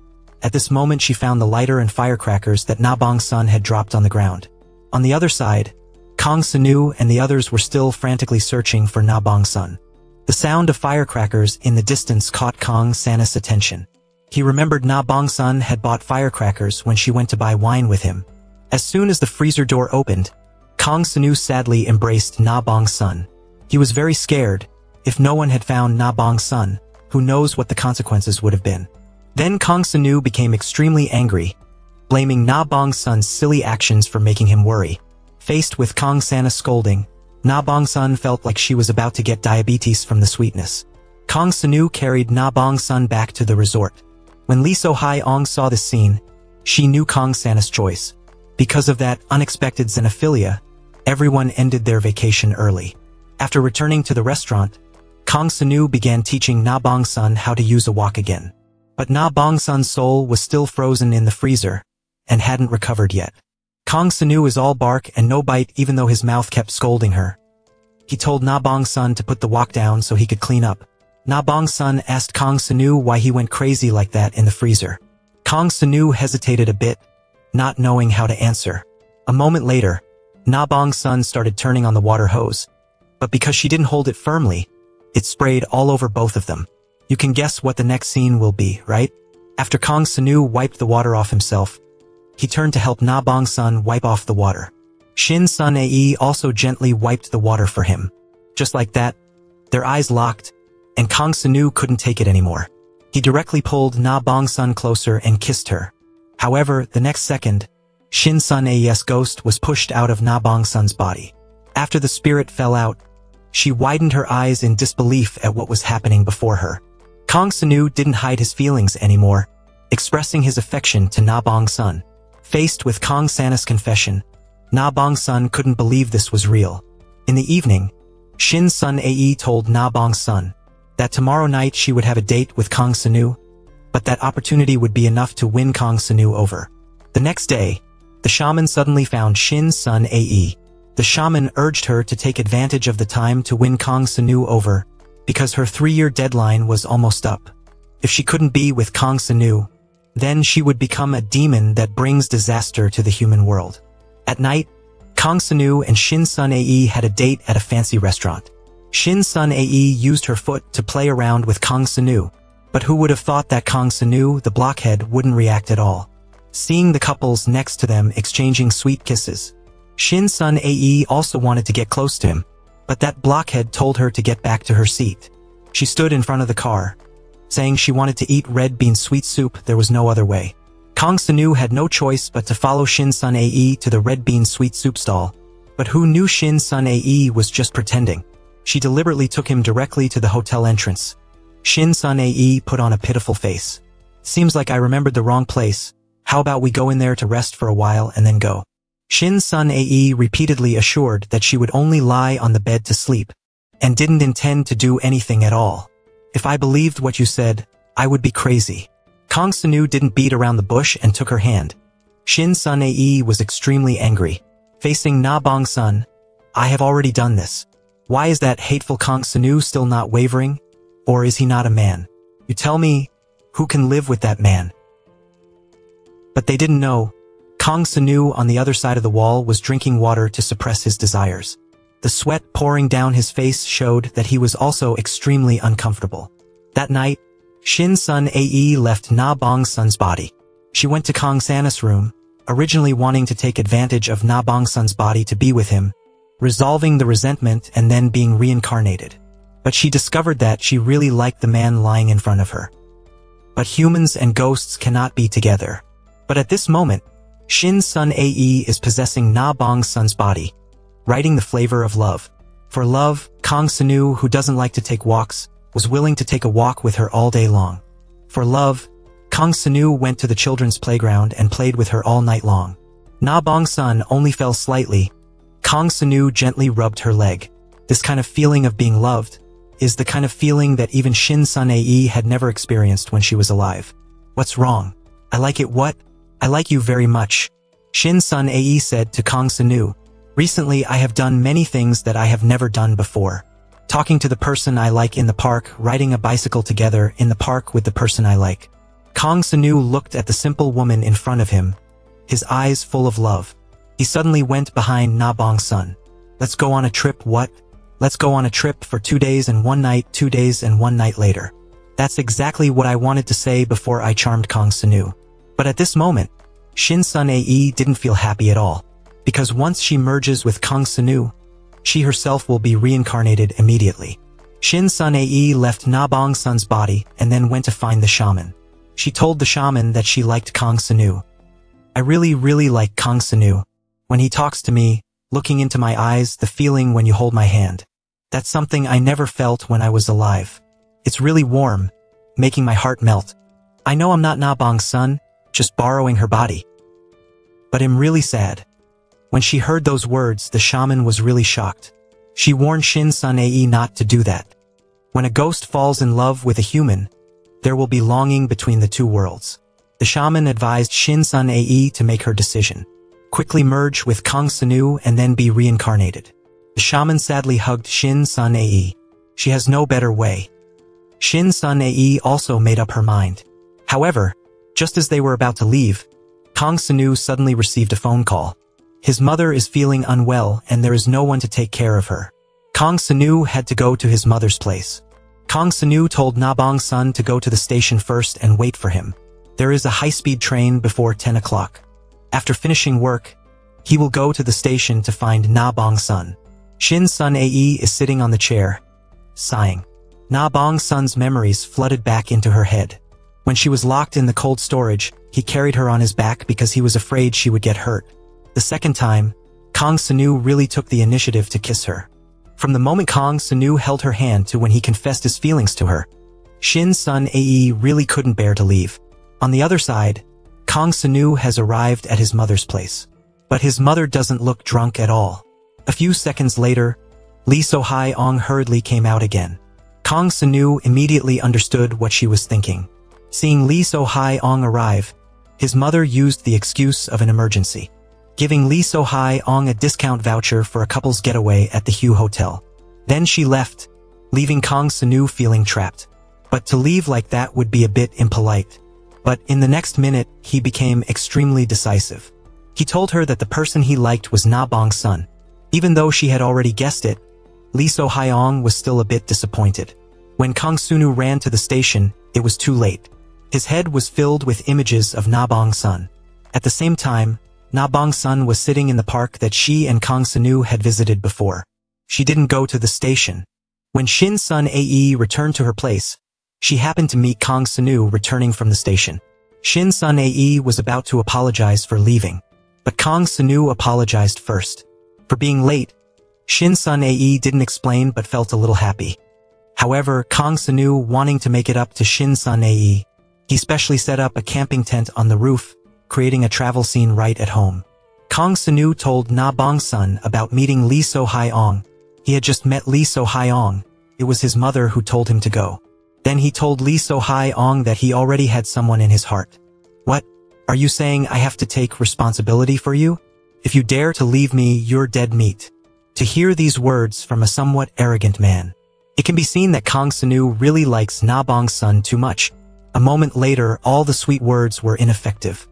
At this moment she found the lighter and firecrackers that Na Bong's son had dropped on the ground. On the other side, Kang Sanu and the others were still frantically searching for Na Bong's son. The sound of firecrackers in the distance caught Kang San's attention. He remembered Na Bong's son had bought firecrackers when she went to buy wine with him. As soon as the freezer door opened, Kang Sanu sadly embraced Na Bong's son. He was very scared. If no one had found Na Bong's son, who knows what the consequences would have been. Then Kang Sanu became extremely angry, blaming Na Bong's son's silly actions for making him worry. Faced with Kang San's scolding, Na Bong's son felt like she was about to get diabetes from the sweetness. Kang Sanu carried Na Bong's son back to the resort. When Lee So-Hai-ong saw this scene, she knew Kang San's choice. Because of that unexpected xenophilia, everyone ended their vacation early. After returning to the restaurant, Kang Sanu began teaching Na Bong's son how to use a wok again. But Na Bong's son's soul was still frozen in the freezer, and hadn't recovered yet. Kang Sanu is all bark and no bite even though his mouth kept scolding her. He told Na Bong's son to put the wok down so he could clean up. Na Bong's son asked Kang Sanu why he went crazy like that in the freezer. Kang Sanu hesitated a bit, not knowing how to answer. A moment later, Na Bong's son started turning on the water hose. But because she didn't hold it firmly, it sprayed all over both of them. You can guess what the next scene will be, right? After Kang Sanu wiped the water off himself, he turned to help Na Bong's son wipe off the water. Shin Sun Ae also gently wiped the water for him. Just like that, their eyes locked, and Kang Sanu couldn't take it anymore. He directly pulled Na Bong's son closer and kissed her. However, the next second, Shin Sun Ae's ghost was pushed out of Na Bong's son's body. After the spirit fell out, she widened her eyes in disbelief at what was happening before her. Kang Sanu didn't hide his feelings anymore, expressing his affection to Na Bong's son. Faced with Kang San's confession, Na Bong's son couldn't believe this was real. In the evening, Shin Sun Ae told Na Bong's son that tomorrow night she would have a date with Kang Sanu, but that opportunity would be enough to win Kang Sanu over. The next day, the shaman suddenly found Shin Sun Ae. The shaman urged her to take advantage of the time to win Kang Sanu over, because her 3-year deadline was almost up. If she couldn't be with Kang Sanu, then she would become a demon that brings disaster to the human world. At night, Kang Sanu and Shin Sun Ae had a date at a fancy restaurant. Shin Sun Ae used her foot to play around with Kang Sanu, but who would have thought that Kang Sanu, the blockhead, wouldn't react at all. Seeing the couples next to them exchanging sweet kisses, Shin Sun Ae also wanted to get close to him, but that blockhead told her to get back to her seat. She stood in front of the car, saying she wanted to eat red bean sweet soup. There was no other way. Kang Sanu had no choice but to follow Shin Sun Ae to the red bean sweet soup stall, but who knew Shin Sun Ae was just pretending. She deliberately took him directly to the hotel entrance. Shin Sun Ae put on a pitiful face. Seems like I remembered the wrong place. How about we go in there to rest for a while and then go? Shin Sun Ae repeatedly assured that she would only lie on the bed to sleep, and didn't intend to do anything at all. If I believed what you said, I would be crazy. Kang Sanu didn't beat around the bush and took her hand. Shin Sun Ae was extremely angry. Facing Na Bong's son, I have already done this. Why is that hateful Kang Sanu still not wavering? Or is he not a man? You tell me, who can live with that man? But they didn't know. Kang Sanu on the other side of the wall was drinking water to suppress his desires. The sweat pouring down his face showed that he was also extremely uncomfortable. That night, Shin Sun Ae left Na Bong's son's body. She went to Kang San's room, originally wanting to take advantage of Na Bong's son's body to be with him, resolving the resentment and then being reincarnated. But she discovered that she really liked the man lying in front of her. But humans and ghosts cannot be together. But at this moment, Shin Sun Ae is possessing Na Bong's son's body, writing the flavor of love. For love, Kang Sanu, who doesn't like to take walks, was willing to take a walk with her all day long. For love, Kang Sanu went to the children's playground and played with her all night long. Na Bong's son only fell slightly. Kang Sanu gently rubbed her leg. This kind of feeling of being loved is the kind of feeling that even Shin Sun Ae had never experienced when she was alive. What's wrong? I like it. What? I like you very much. Shin Sun Ae said to Kang Sanu. Recently I have done many things that I have never done before. talking to the person I like in the park, riding a bicycle together in the park with the person I like. Kang Sunu looked at the simple woman in front of him, his eyes full of love. He suddenly went behind Na Bong-sun. Let's go on a trip. What? Let's go on a trip for 2 days and 1 night, 2 days and 1 night later. That's exactly what I wanted to say before I charmed Kang Sunu. But at this moment, Shin Sun Ae didn't feel happy at all. Because once she merges with Kang Sunu, she herself will be reincarnated immediately. Shin Sun Ae left Na Bong-sun's body and then went to find the shaman. She told the shaman that she liked Kang Sunu. I really like Kang Sunu. When he talks to me, looking into my eyes, the feeling when you hold my hand. That's something I never felt when I was alive. It's really warm, making my heart melt. I know I'm not Na Bong-sun, just borrowing her body. But I'm really sad. When she heard those words, the shaman was really shocked. She warned Shin Sun Ae not to do that. When a ghost falls in love with a human, there will be longing between the two worlds. The shaman advised Shin Sun Ae to make her decision. Quickly merge with Kang Sunu and then be reincarnated. The shaman sadly hugged Shin Sun Ae. She has no better way. Shin Sun Ae also made up her mind. However, just as they were about to leave, Kang Sunu suddenly received a phone call. His mother is feeling unwell and there is no one to take care of her. Kang Sunu had to go to his mother's place. Kang Sunu told Na Bong-sun to go to the station first and wait for him. There is a high-speed train before 10 o'clock. After finishing work, he will go to the station to find Na Bong-sun. Shin Sun Ae is sitting on the chair, sighing. Na Bong-sun's memories flooded back into her head. When she was locked in the cold storage, he carried her on his back because he was afraid she would get hurt. The second time, Kang Sunu really took the initiative to kiss her. From the moment Kang Sunu held her hand to when he confessed his feelings to her, Shin Sun Ae really couldn't bear to leave. On the other side, Kang Sunu has arrived at his mother's place. But his mother doesn't look drunk at all. A few seconds later, Lee So-hae-ong hurriedly came out again. Kang Sunu immediately understood what she was thinking. Seeing Lee So-hae-ong arrive, his mother used the excuse of an emergency, giving Lee So-hae-ong a discount voucher for a couple's getaway at the Hue Hotel. Then she left, leaving Kang Sunu feeling trapped. But to leave like that would be a bit impolite. But in the next minute, he became extremely decisive. He told her that the person he liked was Na Bong-sun. Even though she had already guessed it, Lee So-hae-ong was still a bit disappointed. When Kang Sunu ran to the station, it was too late. His head was filled with images of Na Bong-sun. At the same time, Na Bong-sun was sitting in the park that she and Kang Sunu had visited before. She didn't go to the station. When Shin Sun Ae returned to her place, she happened to meet Kang Sunu returning from the station. Shin Sun Ae was about to apologize for leaving, but Kang Sunu apologized first. For being late, Shin Sun Ae didn't explain but felt a little happy. However, Kang Sunu wanting to make it up to Shin Sun Ae, he specially set up a camping tent on the roof, creating a travel scene right at home. Kang Sunu told Na Bong-sun about meeting Lee So-hae-ong. He had just met Lee So-hae-ong. It was his mother who told him to go. Then he told Lee So-hae-ong that he already had someone in his heart. What? Are you saying I have to take responsibility for you? If you dare to leave me, you're dead meat. To hear these words from a somewhat arrogant man, it can be seen that Kang Sunu really likes Na Bong-sun too much. A moment later, all the sweet words were ineffective.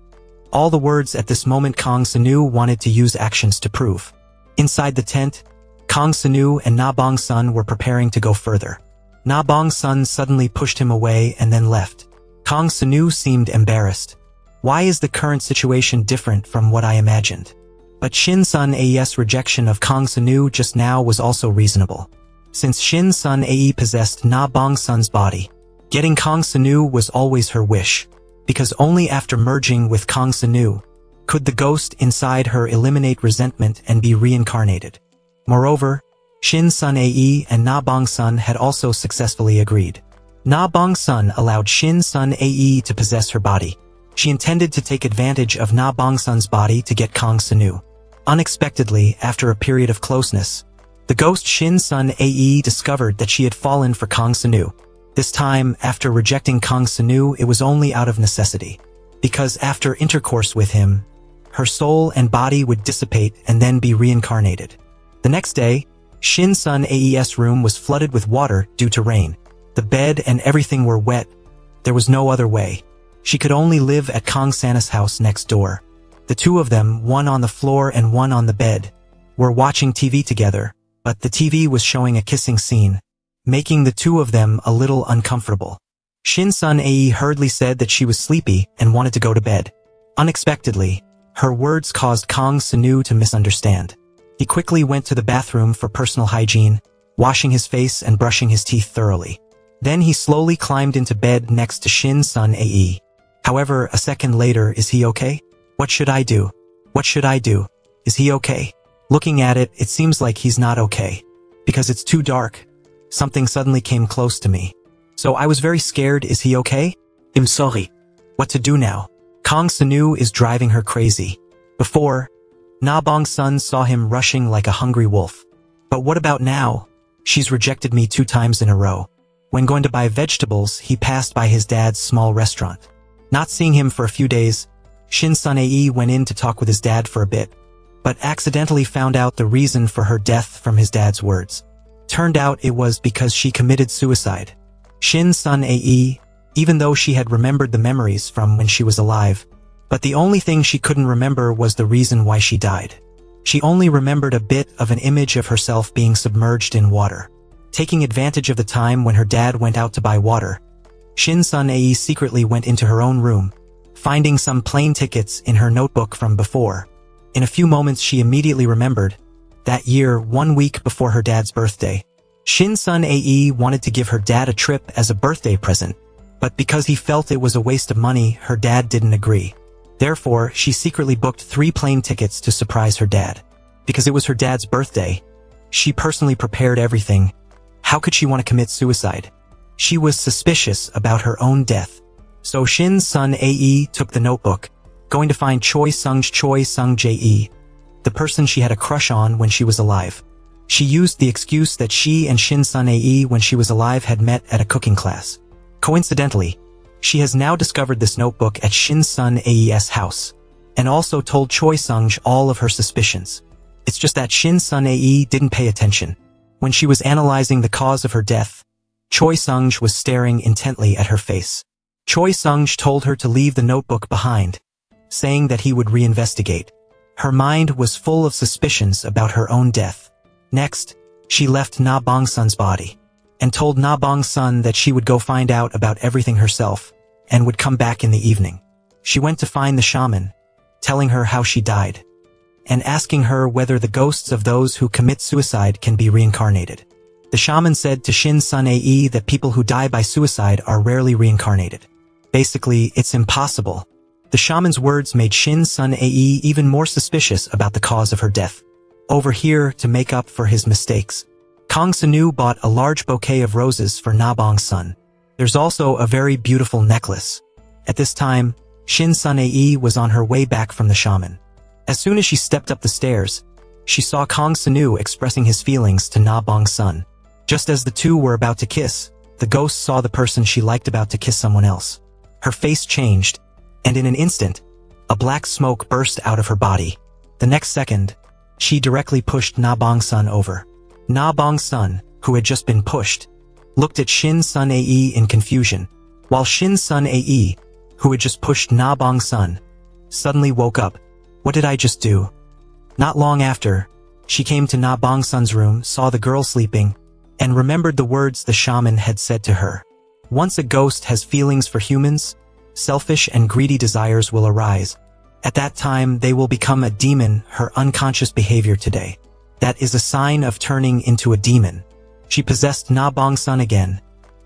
All the words at this moment Kang Sunu wanted to use actions to prove. Inside the tent, Kang Sunu and Na Bong-sun were preparing to go further. Na Bong-sun suddenly pushed him away and then left. Kang Sunu seemed embarrassed. Why is the current situation different from what I imagined? But Shin Sun Ae's rejection of Kang Sunu just now was also reasonable. Since Shin Sun Ae possessed Na Bong-sun's body, getting Kang Sunu was always her wish, because only after merging with Kang Sunu could the ghost inside her eliminate resentment and be reincarnated. Moreover, Shin Sun Ae and Na Bong-sun had also successfully agreed. Na Bong-sun allowed Shin Sun Ae to possess her body. She intended to take advantage of Na Bong-sun's body to get Kang Sunu. Unexpectedly, after a period of closeness, the ghost Shin Sun Ae discovered that she had fallen for Kang Sunu. This time, after rejecting Kang Sunu, it was only out of necessity. Because after intercourse with him, her soul and body would dissipate and then be reincarnated. The next day, Shin Sun Ae's room was flooded with water due to rain. The bed and everything were wet. There was no other way. She could only live at Kong Sana's house next door. The two of them, one on the floor and one on the bed, were watching TV together, but the TV was showing a kissing scene, making the two of them a little uncomfortable. Shin Sun Ae hurriedly said that she was sleepy and wanted to go to bed. Unexpectedly, her words caused Kong Sanu to misunderstand. He quickly went to the bathroom for personal hygiene, washing his face and brushing his teeth thoroughly. Then he slowly climbed into bed next to Shin Sun Ae. However, a second later, is he okay? What should I do? What should I do? Is he okay? Looking at it, it seems like he's not okay. Because it's too dark. Something suddenly came close to me. So I was very scared. Is he okay? I'm sorry. What to do now? Kong Sanu is driving her crazy. Before, Na Bong-sun saw him rushing like a hungry wolf. But what about now? She's rejected me 2 times in a row. When going to buy vegetables, he passed by his dad's small restaurant. Not seeing him for a few days, Shin Sun Ae went in to talk with his dad for a bit, but accidentally found out the reason for her death from his dad's words. Turned out it was because she committed suicide. Shin Sun Ae, even though she had remembered the memories from when she was alive, but the only thing she couldn't remember was the reason why she died. She only remembered a bit of an image of herself being submerged in water. Taking advantage of the time when her dad went out to buy water, Shin Sun Ae secretly went into her own room, finding some plane tickets in her notebook from before. In a few moments she immediately remembered. That year, 1 week before her dad's birthday, Shin Sun Ae wanted to give her dad a trip as a birthday present, but because he felt it was a waste of money, her dad didn't agree. Therefore, she secretly booked 3 plane tickets to surprise her dad. Because it was her dad's birthday, she personally prepared everything. How could she want to commit suicide? She was suspicious about her own death. So Shin Sun Ae took the notebook, going to find Choi Sung Jae, the person she had a crush on when she was alive. She used the excuse that she and Shin Sun Ae when she was alive had met at a cooking class. Coincidentally, she has now discovered this notebook at Shin Sun Ae's house, and also told Choi Sung all of her suspicions. It's just that Shin Sun Ae didn't pay attention. When she was analyzing the cause of her death, Choi Sung was staring intently at her face. Choi Sung told her to leave the notebook behind, saying that he would reinvestigate. Her mind was full of suspicions about her own death. Next, she left Na Bong-sun's body, and told Na Bong-sun that she would go find out about everything herself, and would come back in the evening. She went to find the shaman, telling her how she died, and asking her whether the ghosts of those who commit suicide can be reincarnated. The shaman said to Shin Sun Ae that people who die by suicide are rarely reincarnated. Basically, it's impossible. The shaman's words made Shin Sun Ae even more suspicious about the cause of her death. Over here, to make up for his mistakes, Kong Sanu bought a large bouquet of roses for Na Bong-sun. There's also a very beautiful necklace. At this time, Shin Sun Ae was on her way back from the shaman. As soon as she stepped up the stairs, she saw Kong Sanu expressing his feelings to Na Bong-sun. Just as the two were about to kiss, the ghost saw the person she liked about to kiss someone else. Her face changed, and in an instant, a black smoke burst out of her body. The next second, she directly pushed Na Bong-sun over. Na Bong-sun, who had just been pushed, looked at Shin Sun Ae in confusion, while Shin Sun Ae, who had just pushed Na Bong-sun, suddenly woke up. What did I just do? Not long after, she came to Na Bong-sun's room, saw the girl sleeping, and remembered the words the shaman had said to her. Once a ghost has feelings for humans, selfish and greedy desires will arise. At that time, they will become a demon. Her unconscious behavior today, that is a sign of turning into a demon. She possessed Na Bong-sun again,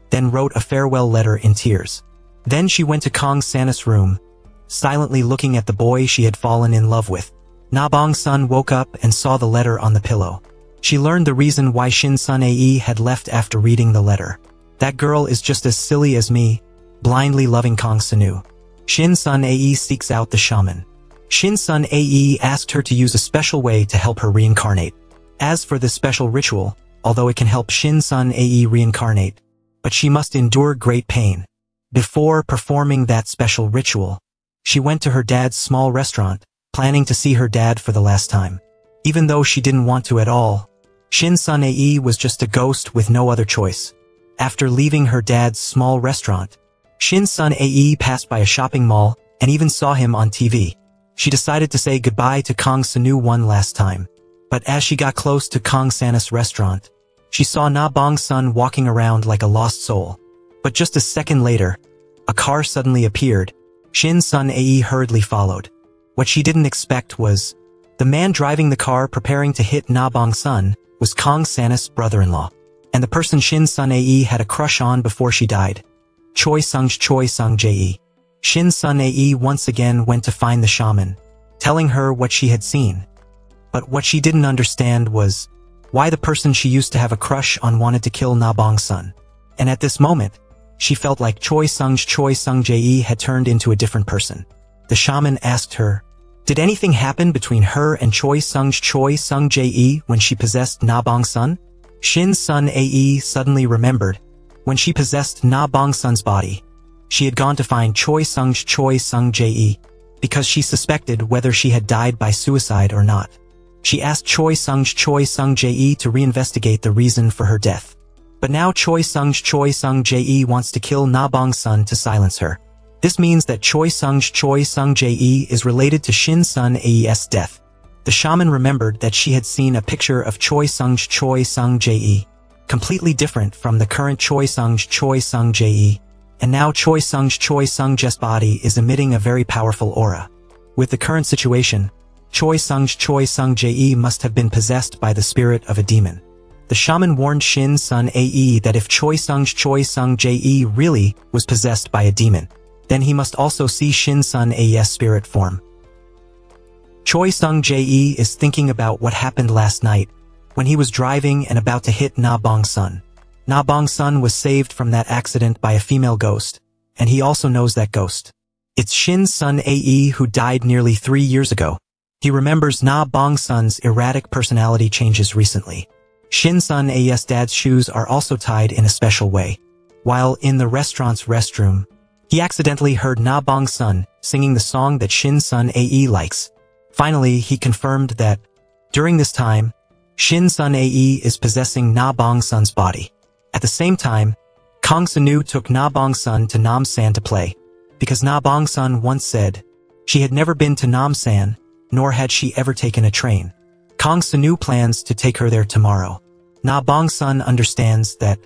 then wrote a farewell letter in tears. Then she went to Kong Sana's room, silently looking at the boy she had fallen in love with. Na Bong-sun woke up and saw the letter on the pillow. She learned the reason why Shin Sun Ae had left after reading the letter. That girl is just as silly as me, blindly loving Kong Sanu. Shin Sun Ae seeks out the shaman. Shin Sun Ae asked her to use a special way to help her reincarnate. As for this special ritual, although it can help Shin Sun Ae reincarnate, but she must endure great pain. Before performing that special ritual, she went to her dad's small restaurant, planning to see her dad for the last time. Even though she didn't want to at all, Shin Sun Ae was just a ghost with no other choice. After leaving her dad's small restaurant, Shin Sun Ae passed by a shopping mall and even saw him on TV. She decided to say goodbye to Kang Sanu one last time. But as she got close to Kang San's restaurant, she saw Na Bong Sun walking around like a lost soul. But just a second later, a car suddenly appeared. Shin Sun Ae hurriedly followed. What she didn't expect was, the man driving the car preparing to hit Na Bong Sun was Kang San's brother-in-law, and the person Shin Sun Ae had a crush on before she died. Choi Sung Jae. Shin Sun Ae once again went to find the shaman, telling her what she had seen. But what she didn't understand was why the person she used to have a crush on wanted to kill Na Bong Sun. And at this moment, she felt like Choi Sung Jae had turned into a different person. The shaman asked her, did anything happen between her and Choi Sung Jae when she possessed Na Bong Sun? Shin Sun Ae suddenly remembered, when she possessed Na Bong Sun's body, she had gone to find Choi Sung Jae, because she suspected whether she had died by suicide or not. She asked Choi Sung Jae to reinvestigate the reason for her death. But now Choi Sung Jae wants to kill Na Bong Sun to silence her. This means that Choi Sung Jae is related to Shin Sun Ae's death. The shaman remembered that she had seen a picture of Choi Sung Jae, completely different from the current Choi Sung Jae, and now Choi Sung's body is emitting a very powerful aura. With the current situation, Choi Sung Jae must have been possessed by the spirit of a demon. The shaman warned Shin Sun Ae that if Choi Sung Jae really was possessed by a demon, then he must also see Shin Sun Ae's spirit form. Choi Sung Jae is thinking about what happened last night, when he was driving and about to hit Na Bong Sun. Na Bong Sun was saved from that accident by a female ghost, and he also knows that ghost. It's Shin Sun Ae who died nearly 3 years ago. He remembers Na Bong Sun's erratic personality changes recently. Shin Sun Ae's dad's shoes are also tied in a special way. While in the restaurant's restroom, he accidentally heard Na Bong Sun singing the song that Shin Sun Ae likes. Finally, he confirmed that, during this time, Shin Sun Ae is possessing Na Bong Sun's body. At the same time, Kang Sanu took Na Bong Sun to Nam San to play, because Na Bong Sun once said she had never been to Nam San, nor had she ever taken a train. Kang Sanu plans to take her there tomorrow. Na Bong Sun understands that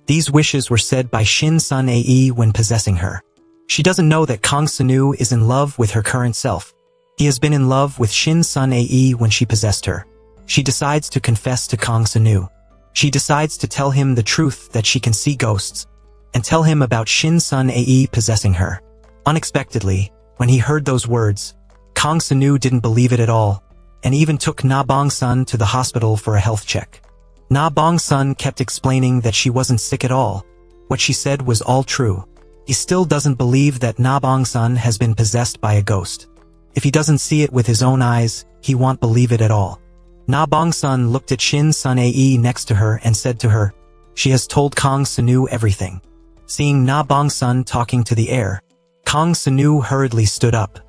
these wishes were said by Shin Sun Ae when possessing her. She doesn't know that Kang Sanu is in love with her current self. He has been in love with Shin Sun Ae when she possessed her. She decides to confess to Kang Sanu. She decides to tell him the truth that she can see ghosts, and tell him about Shin Sun Ae possessing her. Unexpectedly, when he heard those words, Kang Sanu didn't believe it at all, and even took Na Bong Sun to the hospital for a health check. Na Bong Sun kept explaining that she wasn't sick at all. What she said was all true. He still doesn't believe that Na Bong Sun has been possessed by a ghost. If he doesn't see it with his own eyes, he won't believe it at all. Na Bong Sun looked at Shin Sun Ae next to her and said to her, she has told Kang Sanu everything. Seeing Na Bong Sun talking to the air, Kang Sanu hurriedly stood up.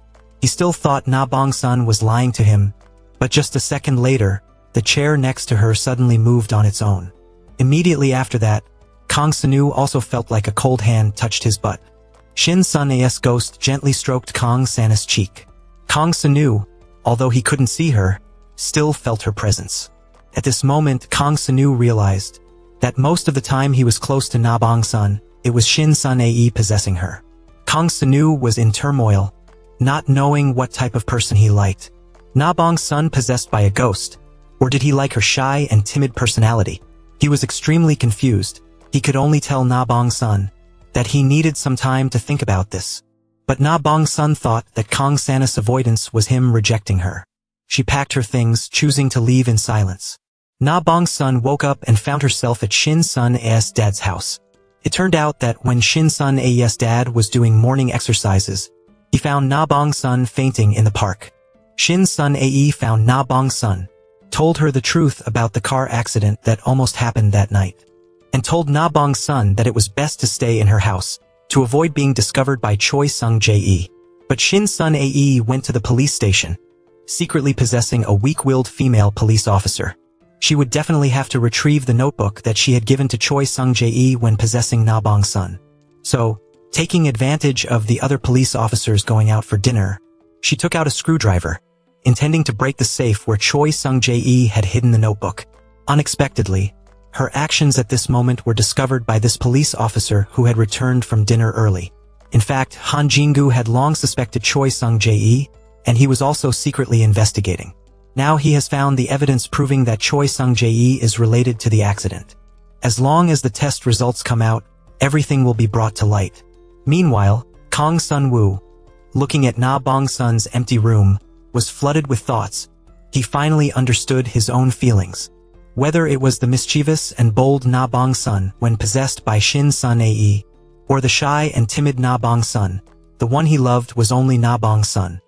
He still thought Na Bong Sun was lying to him, but just a second later, the chair next to her suddenly moved on its own. Immediately after that, Kang Sanu also felt like a cold hand touched his butt. Shin Sun Ae's ghost gently stroked Kang San's cheek. Kang Sanu, although he couldn't see her, still felt her presence. At this moment, Kang Sanu realized that most of the time he was close to Na Bong Sun, it was Shin Sun Ae possessing her. Kang Sanu was in turmoil, not knowing what type of person he liked. Na Bong Sun possessed by a ghost, or did he like her shy and timid personality? He was extremely confused. He could only tell Na Bong Sun that he needed some time to think about this. But Na Bong Sun thought that Kang San's avoidance was him rejecting her. She packed her things, choosing to leave in silence. Na Bong Sun woke up and found herself at Shin Sun Ae's dad's house. It turned out that when Shin Sun Ae's dad was doing morning exercises, he found Na Bong Sun fainting in the park. Shin Sun Ae found Na Bong Sun, told her the truth about the car accident that almost happened that night, and told Na Bong Sun that it was best to stay in her house, to avoid being discovered by Choi Sung Jae. But Shin Sun Ae went to the police station, secretly possessing a weak-willed female police officer. she would definitely have to retrieve the notebook that she had given to Choi Sung-jae when possessing Na Bong-sun. So, taking advantage of the other police officers going out for dinner, she took out a screwdriver, intending to break the safe where Choi Sung-jae had hidden the notebook. Unexpectedly, her actions at this moment were discovered by this police officer who had returned from dinner early. In fact, Han Jin-gu had long suspected Choi Sung-jae, and he was also secretly investigating. Now he has found the evidence proving that Choi Sung-jae is related to the accident. As long as the test results come out, everything will be brought to light. Meanwhile, Kang Sun-woo, looking at Na Bong-sun's empty room, was flooded with thoughts. He finally understood his own feelings. Whether it was the mischievous and bold Na Bong-sun when possessed by Shin Sun-ae, or the shy and timid Na Bong-sun, the one he loved was only Na Bong-sun.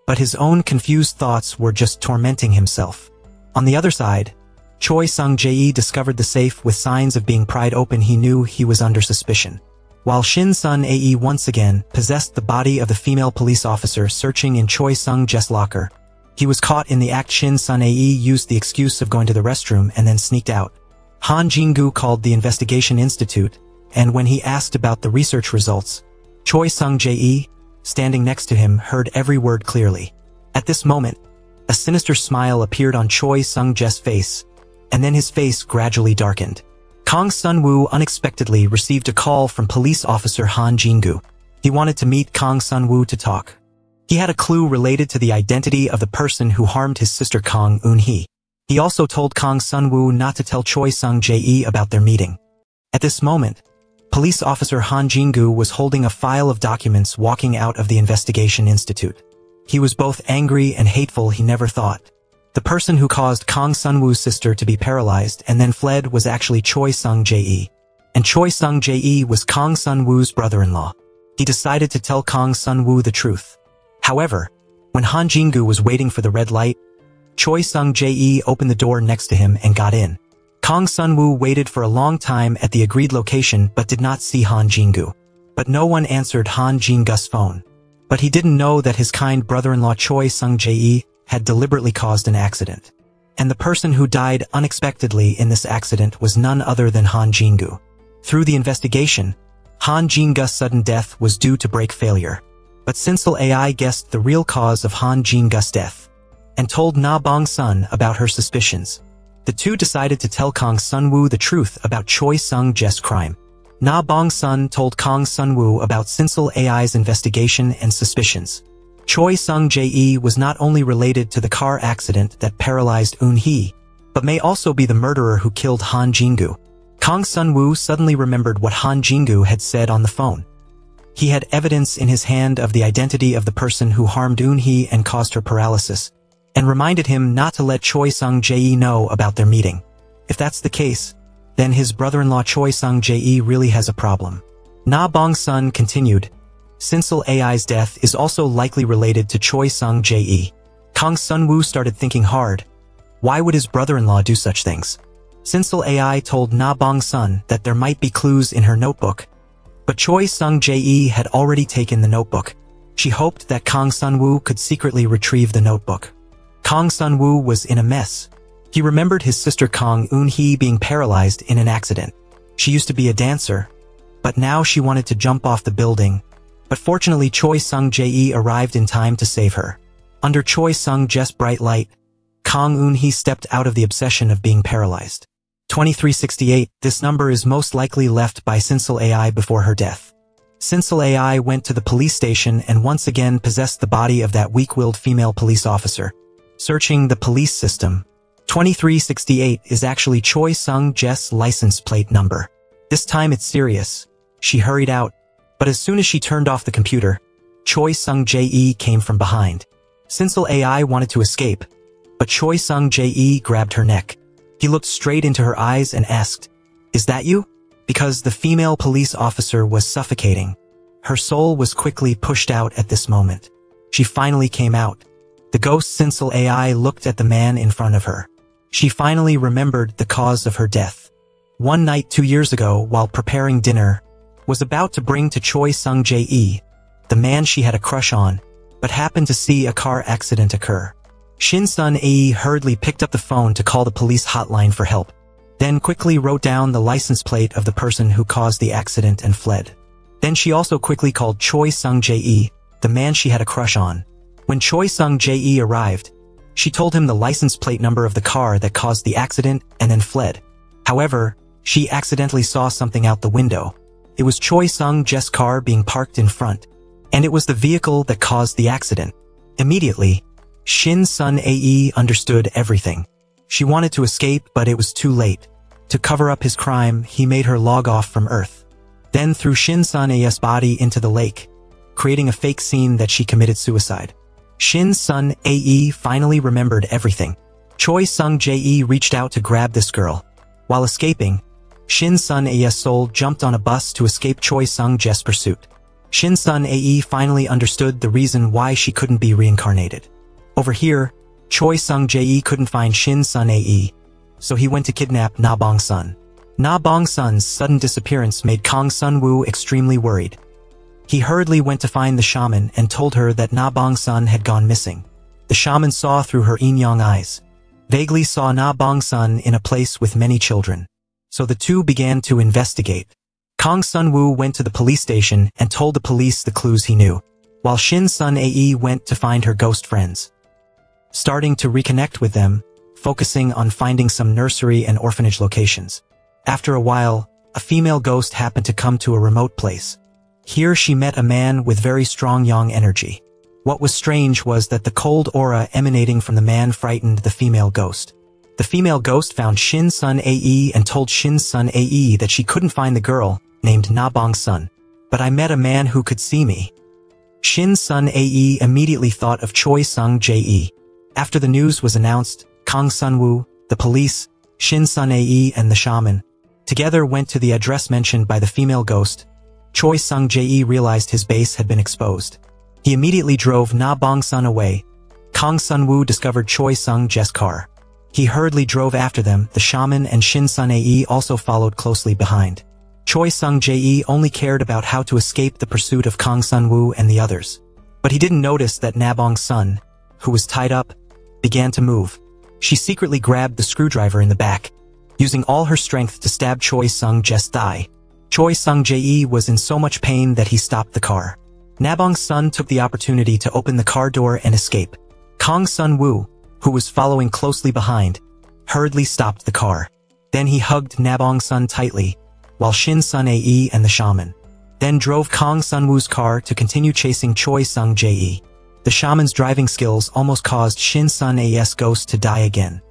But his own confused thoughts were just tormenting himself. On the other side, Choi Sung-jae discovered the safe with signs of being pried open. He knew he was under suspicion. While Shin Sun-ae once again possessed the body of the female police officer searching in Choi Sung-jae's locker, he was caught in the act. Shin Sun-ae used the excuse of going to the restroom and then sneaked out. Han Jin-gu called the investigation institute, and when he asked about the research results, Choi Sung-jae, standing next to him, heard every word clearly. At this moment, a sinister smile appeared on Choi Sung-jae's face, and then his face gradually darkened. Kang Sun-woo unexpectedly received a call from police officer Han Jin-gu. He wanted to meet Kang Sun-woo to talk. He had a clue related to the identity of the person who harmed his sister Kang Eun-hee. He also told Kang Sun-woo not to tell Choi Sung-jae about their meeting. At this moment, police officer Han Jin-gu was holding a file of documents walking out of the investigation institute. He was both angry and hateful. He never thought the person who caused Kang Sun-woo's sister to be paralyzed and then fled was actually Choi Sung-jae. And Choi Sung-jae was Kang Sun-woo's brother-in-law. He decided to tell Kang Sun-woo the truth. However, when Han Jin-gu was waiting for the red light, Choi Sung-jae opened the door next to him and got in. Kang Sun-woo waited for a long time at the agreed location but did not see Han Jin-gu. But no one answered Han Jin-gu's phone. But he didn't know that his kind brother-in-law Choi Sung-jae had deliberately caused an accident. And the person who died unexpectedly in this accident was none other than Han Jin-gu. Through the investigation, Han Jin-gu's sudden death was due to brake failure. But Sinsel AI guessed the real cause of Han Jin-gu's death, and told Na Bong-sun about her suspicions. The two decided to tell Kang Sun-woo the truth about Choi Sung-jae's crime. Na Bong-sun told Kang Sun-woo about Sinsel AI's investigation and suspicions. Choi Sung-jae was not only related to the car accident that paralyzed Eun-hee, but may also be the murderer who killed Han Jin-gu. Kang Sun-woo suddenly remembered what Han Jin-gu had said on the phone. He had evidence in his hand of the identity of the person who harmed Eun-hee and caused her paralysis, and reminded him not to let Choi Sung-jae know about their meeting. If that's the case, then his brother-in-law Choi Sung-jae really has a problem. Na Bong-sun continued, Sinsel AI's death is also likely related to Choi Sung-jae. Kang Sun-woo started thinking hard. Why would his brother-in-law do such things? Sinsel AI told Na Bong-sun that there might be clues in her notebook. But Choi Sung-jae had already taken the notebook. She hoped that Kang Sun-woo could secretly retrieve the notebook. Kang Sun-woo was in a mess. He remembered his sister Kang Eun-hee being paralyzed in an accident. She used to be a dancer, but now she wanted to jump off the building. But fortunately Choi Sung-jae arrived in time to save her. Under Choi Sung-jae's bright light, Kang Eun-hee stepped out of the obsession of being paralyzed. 2368, this number is most likely left by Sinsel AI before her death. Sinsel AI went to the police station and once again possessed the body of that weak-willed female police officer. Searching the police system, 2368 is actually Choi Sung-jae's license plate number. This time it's serious. She hurried out, but as soon as she turned off the computer, Choi Sung-jae came from behind. Sinsel AI wanted to escape, but Choi Sung-jae grabbed her neck. He looked straight into her eyes and asked, "Is that you?" Because the female police officer was suffocating. Her soul was quickly pushed out at this moment. She finally came out. The ghost Sinsel AI looked at the man in front of her. She finally remembered the cause of her death. One night 2 years ago, while preparing dinner, was about to bring to Choi Sung-jae, the man she had a crush on, but happened to see a car accident occur. Shin Sun Ae hurriedly picked up the phone to call the police hotline for help, then quickly wrote down the license plate of the person who caused the accident and fled. Then she also quickly called Choi Sung-jae, the man she had a crush on. When Choi Sung-jae arrived, she told him the license plate number of the car that caused the accident and then fled. However, she accidentally saw something out the window. It was Choi Sung-jae's car being parked in front, and it was the vehicle that caused the accident. Immediately, Shin Sun Ae understood everything. She wanted to escape, but it was too late. To cover up his crime, he made her log off from Earth, then threw Shin Sun Ae's body into the lake, creating a fake scene that she committed suicide. Shin Sun Ae finally remembered everything. Choi Sung-jae reached out to grab this girl. While escaping, Shin Sun Ae's soul jumped on a bus to escape Choi Sung-jae's pursuit. Shin Sun Ae finally understood the reason why she couldn't be reincarnated. Over here, Choi Sung-jae couldn't find Shin Sun Ae, so he went to kidnap Na Bong-sun. Na Bong-sun's sudden disappearance made Kang Sun-woo extremely worried. He hurriedly went to find the shaman and told her that Na Bong-sun had gone missing. The shaman saw through her yin-yang eyes, vaguely saw Na Bong-sun in a place with many children. So the two began to investigate. Kang Sun-woo went to the police station and told the police the clues he knew, while Shin Sun Ae went to find her ghost friends. Starting to reconnect with them, focusing on finding some nursery and orphanage locations. After a while, a female ghost happened to come to a remote place. Here she met a man with very strong yang energy. What was strange was that the cold aura emanating from the man frightened the female ghost. The female ghost found Shin Sun Ae and told Shin Sun Ae that she couldn't find the girl, named Na Bong-sun. But I met a man who could see me. Shin Sun Ae immediately thought of Choi Sung-jae. After the news was announced, Kang Sun-woo, the police, Shin Sun Ae and the shaman together went to the address mentioned by the female ghost. Choi Sung-jae realized his base had been exposed. He immediately drove Na Bong-sun away. Kang Sun-woo discovered Choi Sung-jae's car. He hurriedly drove after them. The shaman and Shin Sun Ae also followed closely behind. Choi Sung-jae only cared about how to escape the pursuit of Kang Sun-woo and the others. But he didn't notice that Na Bong-sun, who was tied up, began to move. She secretly grabbed the screwdriver in the back, using all her strength to stab Choi Sung-jae's thigh. Choi Sung-jae was in so much pain that he stopped the car. Na Bong-sun took the opportunity to open the car door and escape. Kang Sun-woo, who was following closely behind, hurriedly stopped the car. Then he hugged Na Bong-sun tightly, while Shin Sun Ae and the shaman then drove Kang Sun-woo's car to continue chasing Choi Sung-jae. The shaman's driving skills almost caused Shin Sun Ae's ghost to die again.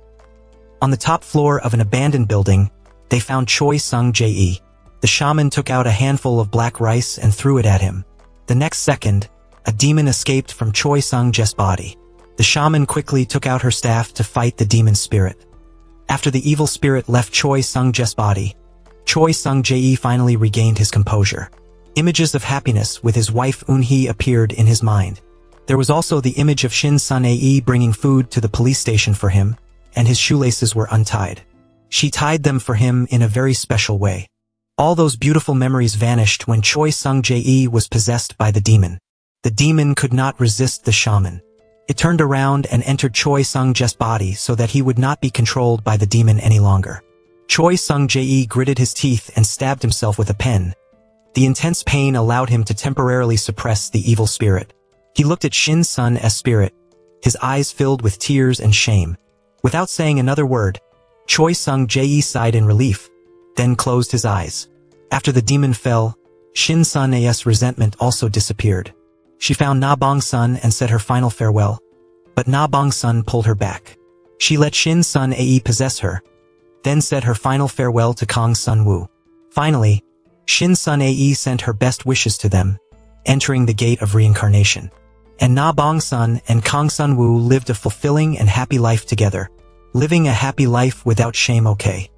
On the top floor of an abandoned building, they found Choi Sung-jae. The shaman took out a handful of black rice and threw it at him. The next second, a demon escaped from Choi Sung-jae's body. The shaman quickly took out her staff to fight the demon spirit. After the evil spirit left Choi Sung-jae's body, Choi Sung-jae finally regained his composure. Images of happiness with his wife Eun-hee appeared in his mind. There was also the image of Shin Sun Ae bringing food to the police station for him, and his shoelaces were untied. She tied them for him in a very special way. All those beautiful memories vanished when Choi Sung-jae was possessed by the demon. The demon could not resist the shaman. It turned around and entered Choi Sung-jae's body so that he would not be controlled by the demon any longer. Choi Sung-jae gritted his teeth and stabbed himself with a pen. The intense pain allowed him to temporarily suppress the evil spirit. He looked at Shin Sun's spirit, his eyes filled with tears and shame. Without saying another word, Choi Sung-jae sighed in relief, then closed his eyes. After the demon fell, Shin Sun's resentment also disappeared. She found Na Bong-sun and said her final farewell, but Na Bong-sun pulled her back. She let Shin Sun Ae possess her, then said her final farewell to Kang Sun-woo. Finally, Shin Sun Ae sent her best wishes to them, entering the gate of reincarnation. And Na Bong-sun and Kang Sun-woo lived a fulfilling and happy life together. Living a happy life without shame. Okay.